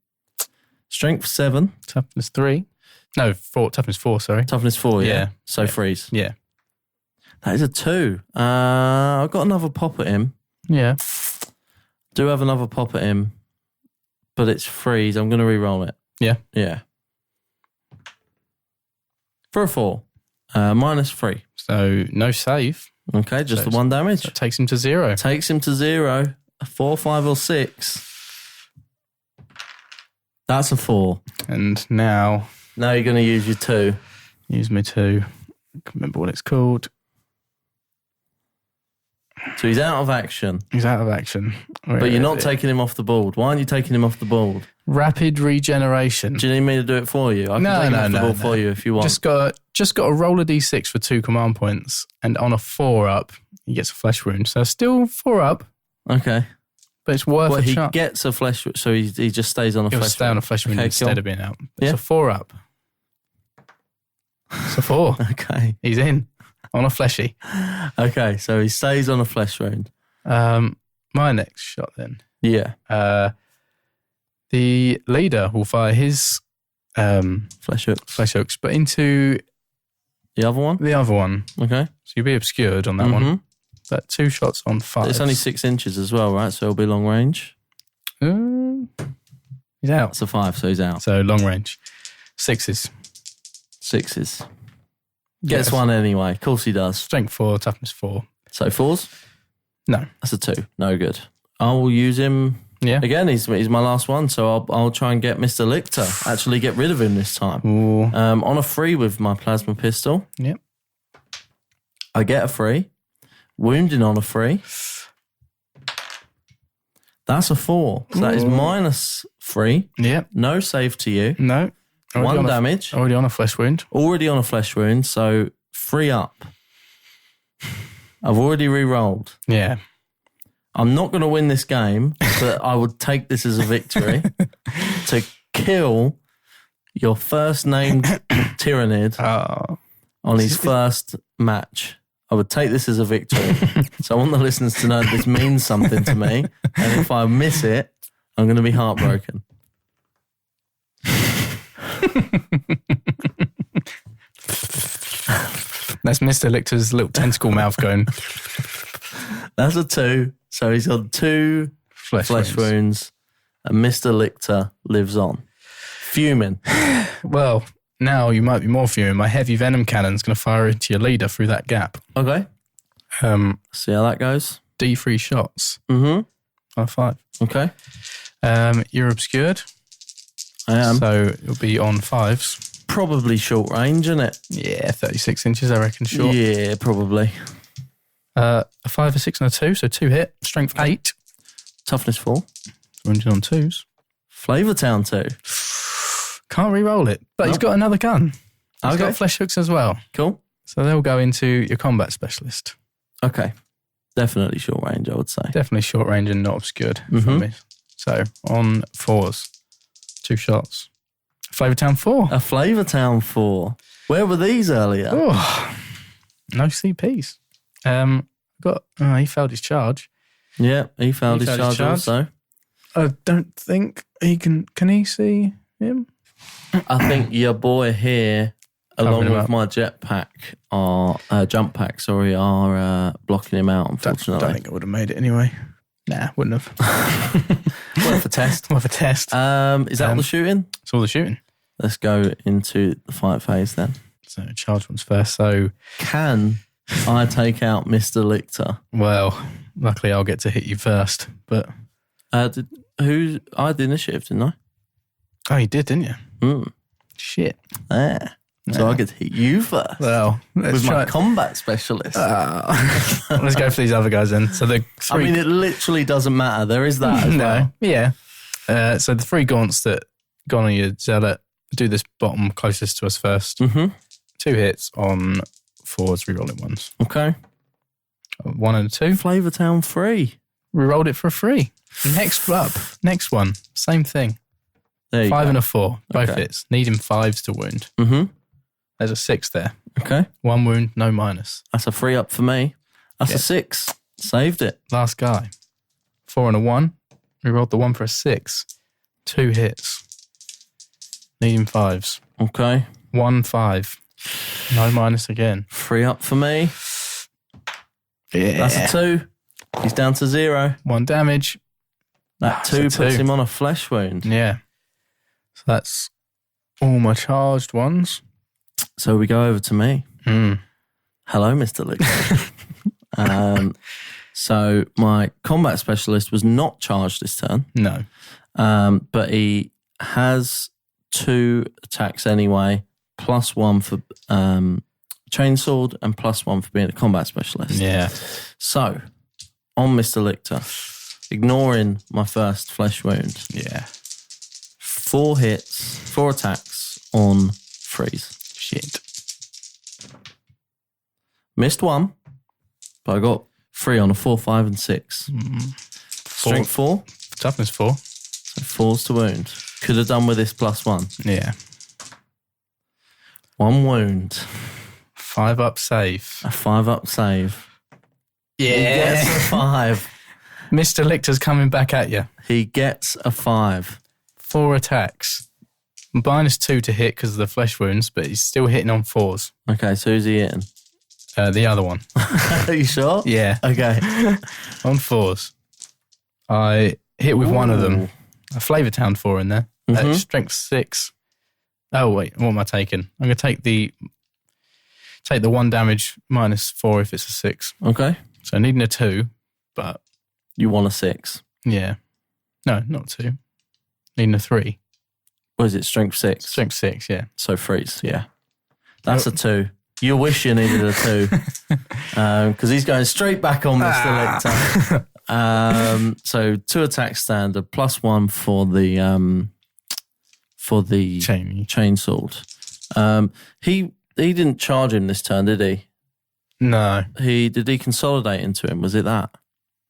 Speaker 1: Strength 7.
Speaker 2: Toughness 3. No, 4. Toughness 4, sorry.
Speaker 1: Toughness 4, yeah.
Speaker 2: Yeah.
Speaker 1: So freeze.
Speaker 2: Yeah.
Speaker 1: That is a 2. I've got another pop at him.
Speaker 2: Yeah.
Speaker 1: Do have another pop at him, but it's freeze. I'm going to re-roll it.
Speaker 2: Yeah.
Speaker 1: Yeah. For a 4. -3.
Speaker 2: So no save.
Speaker 1: Okay, just
Speaker 2: So
Speaker 1: the 1 damage.
Speaker 2: That takes him to 0.
Speaker 1: Takes him to 0. A 4, 5, or 6. That's a 4.
Speaker 2: And now
Speaker 1: Now you're going to use your 2.
Speaker 2: use me to remember what it's called.
Speaker 1: So he's out of action.
Speaker 2: He's out of action.
Speaker 1: But you're not taking him off the board. Why aren't you taking him off the board?
Speaker 2: Rapid regeneration.
Speaker 1: Do you need me to do it for you? I can
Speaker 2: No,
Speaker 1: take him
Speaker 2: no,
Speaker 1: off the
Speaker 2: no,
Speaker 1: board
Speaker 2: no.
Speaker 1: for you if you want.
Speaker 2: Just got to roll a d6 for 2 command points, and on a 4 up, he gets a flesh wound. So still 4 up,
Speaker 1: Okay.
Speaker 2: but it's worth
Speaker 1: Well,
Speaker 2: a
Speaker 1: he
Speaker 2: shot.
Speaker 1: gets a flesh, so he just stays on a
Speaker 2: He'll
Speaker 1: flesh.
Speaker 2: stay on a flesh wound
Speaker 1: Okay,
Speaker 2: instead
Speaker 1: cool.
Speaker 2: of being out.
Speaker 1: Yeah.
Speaker 2: It's a 4 up. It's a 4.
Speaker 1: Okay.
Speaker 2: He's in on a fleshy.
Speaker 1: Okay, so he stays on a flesh wound.
Speaker 2: My next shot then.
Speaker 1: Yeah.
Speaker 2: The leader will fire his
Speaker 1: Flesh hooks.
Speaker 2: flesh hooks, but into
Speaker 1: The other one?
Speaker 2: the other one.
Speaker 1: Okay.
Speaker 2: So you'll be obscured on that one. But 2 shots on 5.
Speaker 1: It's only 6 inches as well, right? So it'll be long range.
Speaker 2: He's out.
Speaker 1: That's a 5, so he's out.
Speaker 2: So long range. 6s.
Speaker 1: 6s. Gets
Speaker 2: Yes.
Speaker 1: 1 anyway. Of course he does.
Speaker 2: Strength 4, toughness 4.
Speaker 1: So 4s?
Speaker 2: No.
Speaker 1: That's a 2. No good. I will use him
Speaker 2: Yeah.
Speaker 1: again. He's my last one, so I'll try and get Mr. Lichter. Actually get rid of him this time.
Speaker 2: Ooh.
Speaker 1: On a 3 with my plasma pistol.
Speaker 2: Yep.
Speaker 1: I get a 3. Wounding on a 3. That's a 4. So that is -3.
Speaker 2: Yep.
Speaker 1: No save to you.
Speaker 2: No. Already
Speaker 1: 1
Speaker 2: on
Speaker 1: damage.
Speaker 2: Already on a flesh wound.
Speaker 1: Already on a flesh wound, so 3 up. I've already re-rolled.
Speaker 2: Yeah.
Speaker 1: I'm not going to win this game, but I would take this as a victory to kill your first named Tyranid
Speaker 2: Oh.
Speaker 1: on his first match. I would take this as a victory. So I want the listeners to know this means something to me. And if I miss it, I'm going to be heartbroken.
Speaker 2: That's Mr. Lichter's little tentacle mouth going.
Speaker 1: That's a 2. So he's got 2
Speaker 2: Flesh
Speaker 1: flesh wounds. And Mr. Lichter lives on. Fuming.
Speaker 2: Well, now you might be more fuming. My heavy venom cannon's going to fire into your leader through that gap.
Speaker 1: Okay. See how that goes.
Speaker 2: D3 shots.
Speaker 1: Mm-hmm.
Speaker 2: On 5.
Speaker 1: Okay.
Speaker 2: You're obscured.
Speaker 1: I am.
Speaker 2: So it'll be on 5s.
Speaker 1: Probably short range, isn't it?
Speaker 2: Yeah, 36 inches, I reckon, short.
Speaker 1: Yeah, probably.
Speaker 2: A 5, a 6, and a 2, so 2 hit. Strength 8.
Speaker 1: Toughness 4.
Speaker 2: Wounded on 2s.
Speaker 1: Flavor Town 2.
Speaker 2: Can't re-roll it, but he's got another gun. He's got flesh hooks as well.
Speaker 1: Cool.
Speaker 2: So they'll go into your combat specialist.
Speaker 1: Okay. Definitely short range, I would say.
Speaker 2: Definitely short range and not obscured for me. So on 4s, 2 shots. Flavor Town 4.
Speaker 1: A Flavor Town 4. Where were these earlier?
Speaker 2: Oh, no CPs. He failed his charge.
Speaker 1: Yeah, he failed his charge also.
Speaker 2: I don't think he can. Can he see him?
Speaker 1: I think your boy here, along with my jetpack, jump pack, are blocking him out, unfortunately.
Speaker 2: I don't think I would have made it anyway. Nah, wouldn't have.
Speaker 1: Worth a test.
Speaker 2: Worth a test.
Speaker 1: Is that all the shooting?
Speaker 2: It's all the shooting.
Speaker 1: Let's go into the fight phase then.
Speaker 2: So charge one's first. So
Speaker 1: can I take out Mr. Lichter?
Speaker 2: Well, luckily I'll get to hit you first. But
Speaker 1: I had the initiative, didn't I?
Speaker 2: Oh, you did, didn't you? Shit.
Speaker 1: Yeah. So I get to hit you first.
Speaker 2: Well,
Speaker 1: with my combat specialist.
Speaker 2: Let's go for these other guys then. So the 3...
Speaker 1: I mean, it literally doesn't matter. There is that as well.
Speaker 2: Yeah. So the 3 gaunts that gone on your zealot, do this bottom closest to us first. 2 hits on 4s, rerolling 1s.
Speaker 1: Okay.
Speaker 2: 1 and a 2.
Speaker 1: Flavor Town 3.
Speaker 2: Rerolled it for a 3. Next up, next one, same thing.
Speaker 1: There you
Speaker 2: 5
Speaker 1: go.
Speaker 2: and a 4, both hits. Needing 5s to wound. There's a 6 there.
Speaker 1: Okay.
Speaker 2: 1 wound, no minus.
Speaker 1: That's a 3 up for me. That's a 6. Saved it.
Speaker 2: Last guy. 4 and a 1. Rerolled the 1 for a 6. 2 hits. Needing 5s.
Speaker 1: Okay.
Speaker 2: 1, 5. No minus again.
Speaker 1: 3 up for me.
Speaker 2: Yeah.
Speaker 1: That's a 2. He's down to 0.
Speaker 2: 1 damage.
Speaker 1: That 2 puts him on a flesh wound.
Speaker 2: Yeah. So that's all my charged ones.
Speaker 1: So we go over to me.
Speaker 2: Mm.
Speaker 1: Hello, Mr. Lichter. So my combat specialist was not charged this turn.
Speaker 2: No.
Speaker 1: But he has 2 attacks anyway, +1 for chainsword and +1 for being a combat specialist.
Speaker 2: Yeah.
Speaker 1: So on Mr. Lichter, ignoring my first flesh wound.
Speaker 2: Yeah.
Speaker 1: 4 hits, 4 attacks on 3s.
Speaker 2: Shit.
Speaker 1: Missed 1, but I got 3 on a 4, 5, and 6. Strength 4.
Speaker 2: Toughness 4.
Speaker 1: So 4s to wound. Could have done with this +1.
Speaker 2: Yeah.
Speaker 1: 1 wound.
Speaker 2: 5 up save.
Speaker 1: A 5 up save.
Speaker 2: Yeah.
Speaker 1: He gets a 5.
Speaker 2: Mr. Lichter's coming back at you.
Speaker 1: He gets a 5.
Speaker 2: 4 attacks. -2 to hit because of the flesh wounds, but he's still hitting on 4s.
Speaker 1: Okay, so who's he hitting?
Speaker 2: The other one.
Speaker 1: Are you sure?
Speaker 2: Yeah.
Speaker 1: Okay.
Speaker 2: On 4s. I hit with one of them. A Flavor Town 4 in there. Strength 6. Oh, wait. What am I taking? I'm going to take the 1 damage -4 if it's a 6.
Speaker 1: Okay.
Speaker 2: So needing a 2, but...
Speaker 1: You want a 6.
Speaker 2: Yeah. No, not 2. Needing a 3.
Speaker 1: What is it, strength 6?
Speaker 2: Strength 6, yeah.
Speaker 1: So 3s, yeah. That's a 2. You wish you needed a 2. Because he's going straight back on Mr. Lichter. So 2 attacks standard, +1 for the chainsword. He didn't charge him this turn, did he?
Speaker 2: No.
Speaker 1: Did he consolidate into him? Was it that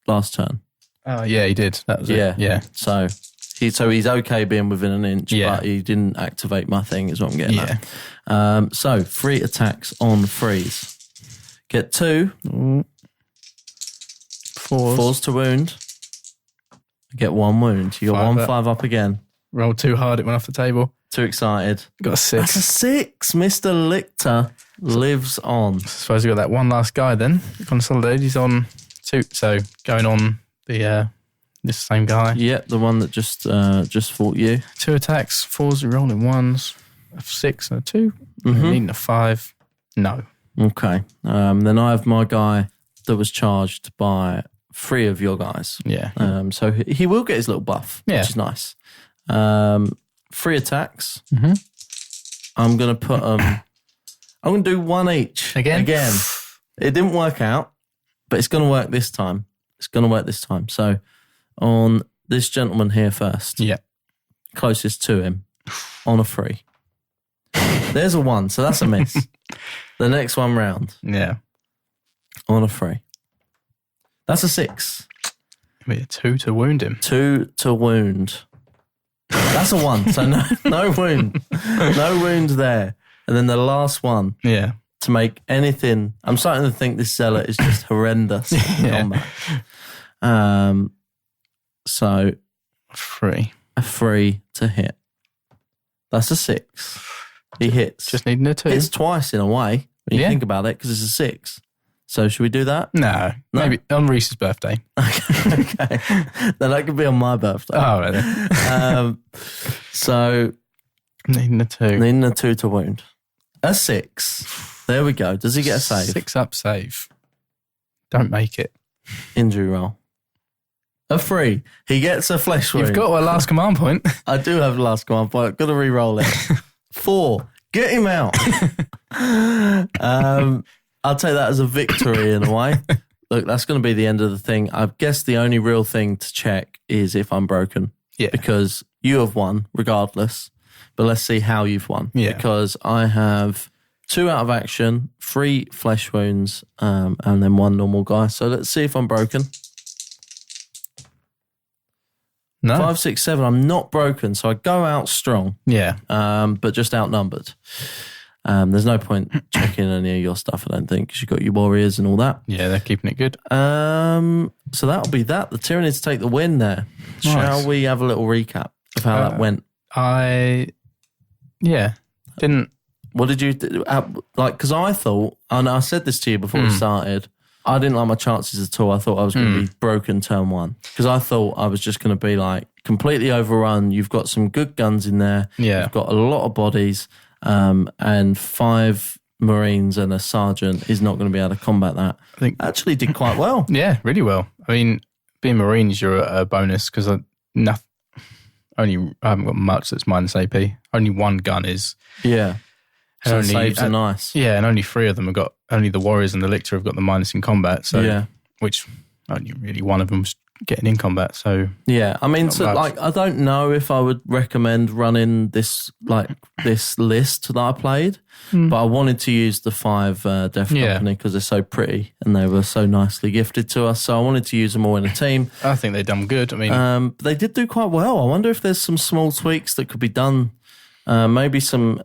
Speaker 1: last turn?
Speaker 2: Yeah, he did. That was it. Yeah.
Speaker 1: So he's okay being within an inch,
Speaker 2: yeah.
Speaker 1: but he didn't activate my thing, is what I'm getting at. So 3 attacks on 3s. Get 2. 4s to wound. Get 1 wound. You got 1 5 up again.
Speaker 2: Rolled too hard, it went off the table.
Speaker 1: Too excited.
Speaker 2: Got a 6.
Speaker 1: That's a 6. Mr. Lichter lives on.
Speaker 2: I suppose we got that one last guy then. Consolidated. He's on 2. So going on this same guy.
Speaker 1: Yep, the one that just fought you.
Speaker 2: 2 attacks, 4s, rolling 1s, a 6 and a 2. Needing a 5. No.
Speaker 1: Okay. Then I have my guy that was charged by 3 of your guys.
Speaker 2: Yeah.
Speaker 1: So he will get his little buff, which is nice. 3 attacks.
Speaker 2: Mm-hmm.
Speaker 1: I'm going to put I'm going to do 1 each.
Speaker 2: Again.
Speaker 1: It didn't work out, but it's going to work this time. So on this gentleman here first.
Speaker 2: Yeah.
Speaker 1: Closest to him on a 3. There's a 1, so that's a miss. The next one round.
Speaker 2: Yeah.
Speaker 1: On a 3. That's a 6.
Speaker 2: Maybe a 2 to wound him.
Speaker 1: 2 to wound. That's a 1, so no wound. No wound there. And then the last one.
Speaker 2: Yeah.
Speaker 1: To make anything, I'm starting to think this zealot is just horrendous in combat. So
Speaker 2: 3.
Speaker 1: A 3 to hit. That's a 6. He hits.
Speaker 2: Just needing a 2.
Speaker 1: Hits twice in a way when you think about it, because it's a 6. So should we do that?
Speaker 2: No. Maybe on Reese's birthday.
Speaker 1: Okay. Then that could be on my birthday.
Speaker 2: Oh, really?
Speaker 1: So
Speaker 2: needing a 2.
Speaker 1: Needing a 2 to wound. A 6. There we go. Does he get a save?
Speaker 2: 6 up save. Don't make it.
Speaker 1: Injury roll. A 3. He gets a flesh wound.
Speaker 2: You've got a last command point.
Speaker 1: I do have the last command point. I've got to re-roll it. 4. Get him out. I'll take that as a victory in a way. Look, that's going to be the end of the thing. I guess the only real thing to check is if I'm broken.
Speaker 2: Yeah.
Speaker 1: Because you have won regardless. But let's see how you've won.
Speaker 2: Yeah.
Speaker 1: Because I have 2 out of action, 3 flesh wounds, and then 1 normal guy. So let's see if I'm broken.
Speaker 2: No.
Speaker 1: 5, 6, 7. I'm not broken, so I go out strong.
Speaker 2: Yeah.
Speaker 1: But just outnumbered. There's no point checking any of your stuff, I don't think, because you've got your warriors and all that.
Speaker 2: Yeah, they're keeping it good.
Speaker 1: So that'll be that. The Tyranids take the win there.
Speaker 2: Nice.
Speaker 1: Shall we have a little recap of how that went?
Speaker 2: Didn't.
Speaker 1: What did you do? Because I thought, and I said this to you before we started, I didn't like my chances at all. I thought I was going to be broken turn 1 because I thought I was just going to be like completely overrun. You've got some good guns in there.
Speaker 2: Yeah.
Speaker 1: You've got a lot of bodies, and 5 Marines and a sergeant is not going to be able to combat that.
Speaker 2: I think
Speaker 1: actually did quite well.
Speaker 2: Yeah, really well. I mean, being Marines, you're a bonus because I haven't got much that's minus AP. Only 1 gun is.
Speaker 1: Yeah. So the saves are nice.
Speaker 2: Yeah, and only 3 of them have got, only the Warriors and the Lictor have got the minus in combat. So,
Speaker 1: yeah.
Speaker 2: Which only really 1 of them's getting in combat. So,
Speaker 1: yeah, I mean, so like, I don't know if I would recommend running this list that I played, but I wanted to use the 5 Death Company because they're so pretty and they were so nicely gifted to us. So I wanted to use them all in a team.
Speaker 2: I think they've done good. I mean,
Speaker 1: they did do quite well. I wonder if there's some small tweaks that could be done. Maybe some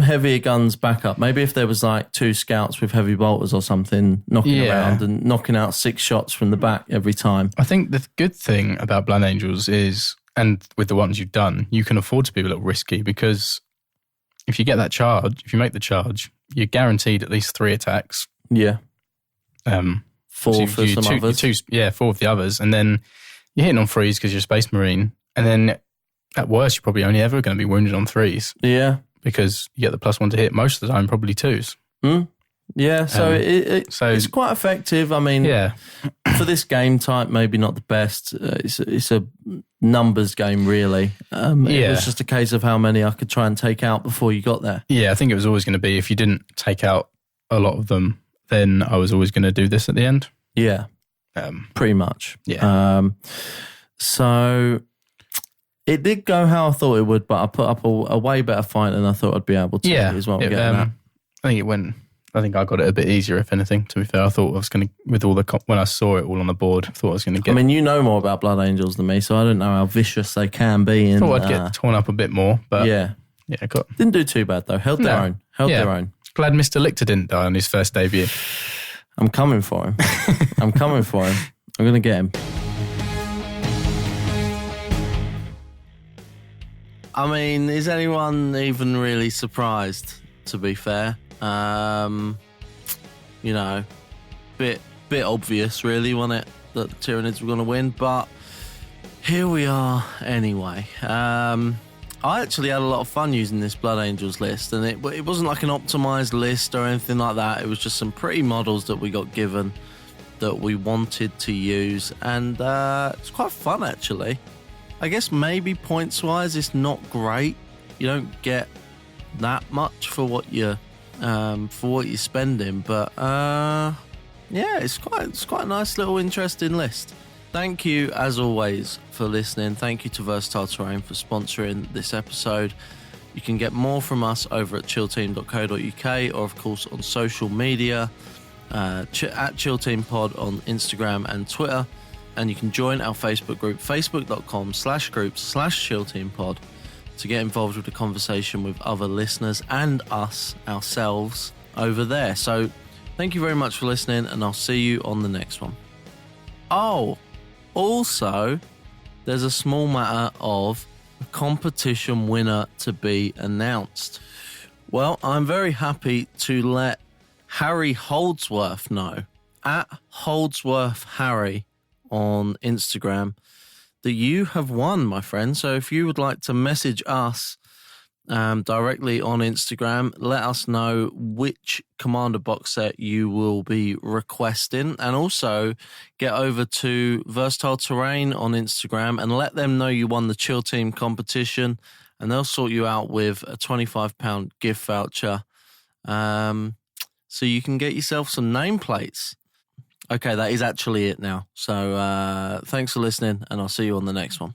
Speaker 1: heavier guns back up. Maybe if there was like 2 scouts with heavy bolters or something knocking around and knocking out 6 shots from the back every time.
Speaker 2: I think the good thing about Blood Angels is, and with the ones you've done, you can afford to be a little risky because if you get that charge, if you make the charge, you're guaranteed at least 3 attacks.
Speaker 1: Yeah.
Speaker 2: 4
Speaker 1: for some others.
Speaker 2: 4 of the others. And then you're hitting on 3s because you're a Space Marine. And then at worst, you're probably only ever going to be wounded on 3s.
Speaker 1: Yeah.
Speaker 2: Because you get the +1 to hit most of the time, probably 2s.
Speaker 1: Yeah, so it's quite effective. I mean, for this game type, maybe not the best. It's a numbers game, really. It was just a case of how many I could try and take out before you got there.
Speaker 2: Yeah, I think it was always going to be, if you didn't take out a lot of them, then I was always going to do this at the end.
Speaker 1: Yeah, pretty much.
Speaker 2: Yeah.
Speaker 1: So it did go how I thought it would, but I put up a way better fight than I thought I'd be able to. Is what I'm getting at.
Speaker 2: I think I got it a bit easier, if anything, to be fair. I thought I was going to, with all when I saw it all on the board, I thought I was going to get...
Speaker 1: I mean, you know more about Blood Angels than me, so I don't know how vicious they can be.
Speaker 2: I thought I'd get torn up a bit more, but...
Speaker 1: Yeah, didn't do too bad, though. Held their own.
Speaker 2: Glad Mr. Lictor didn't die on his first debut.
Speaker 1: I'm coming for him. I'm going to get him. I mean, is anyone even really surprised, to be fair? Bit obvious, really, wasn't it, that the Tyranids were going to win, but here we are anyway. I actually had a lot of fun using this Blood Angels list, and it wasn't like an optimised list or anything like that. It was just some pretty models that we got given. that we wanted to use, and it's quite fun actually. I guess maybe points wise it's not great. You don't get that much for what you're spending, but yeah, it's quite a nice little interesting list. Thank you as always for listening. Thank you to Versatile Terrain for sponsoring this episode. You can get more from us over at chillteam.co.uk, or of course on social media at chillteampod on Instagram and Twitter. And you can join our Facebook group, facebook.com/groups/chillteampod, to get involved with the conversation with other listeners and us ourselves over there. So thank you very much for listening, and I'll see you on the next one. Oh, also, there's a small matter of a competition winner to be announced. Well, I'm very happy to let Harry Holdsworth know, at Holdsworth Harry on Instagram, that you have won, my friend. So if you would like to message us directly on Instagram, let us know which Commander box set you will be requesting, and also get over to Versatile Terrain on Instagram and let them know you won the Chill Team competition, and they'll sort you out with a £25 gift voucher, so you can get yourself some nameplates. Okay, that is actually it now. So thanks for listening, and I'll see you on the next one.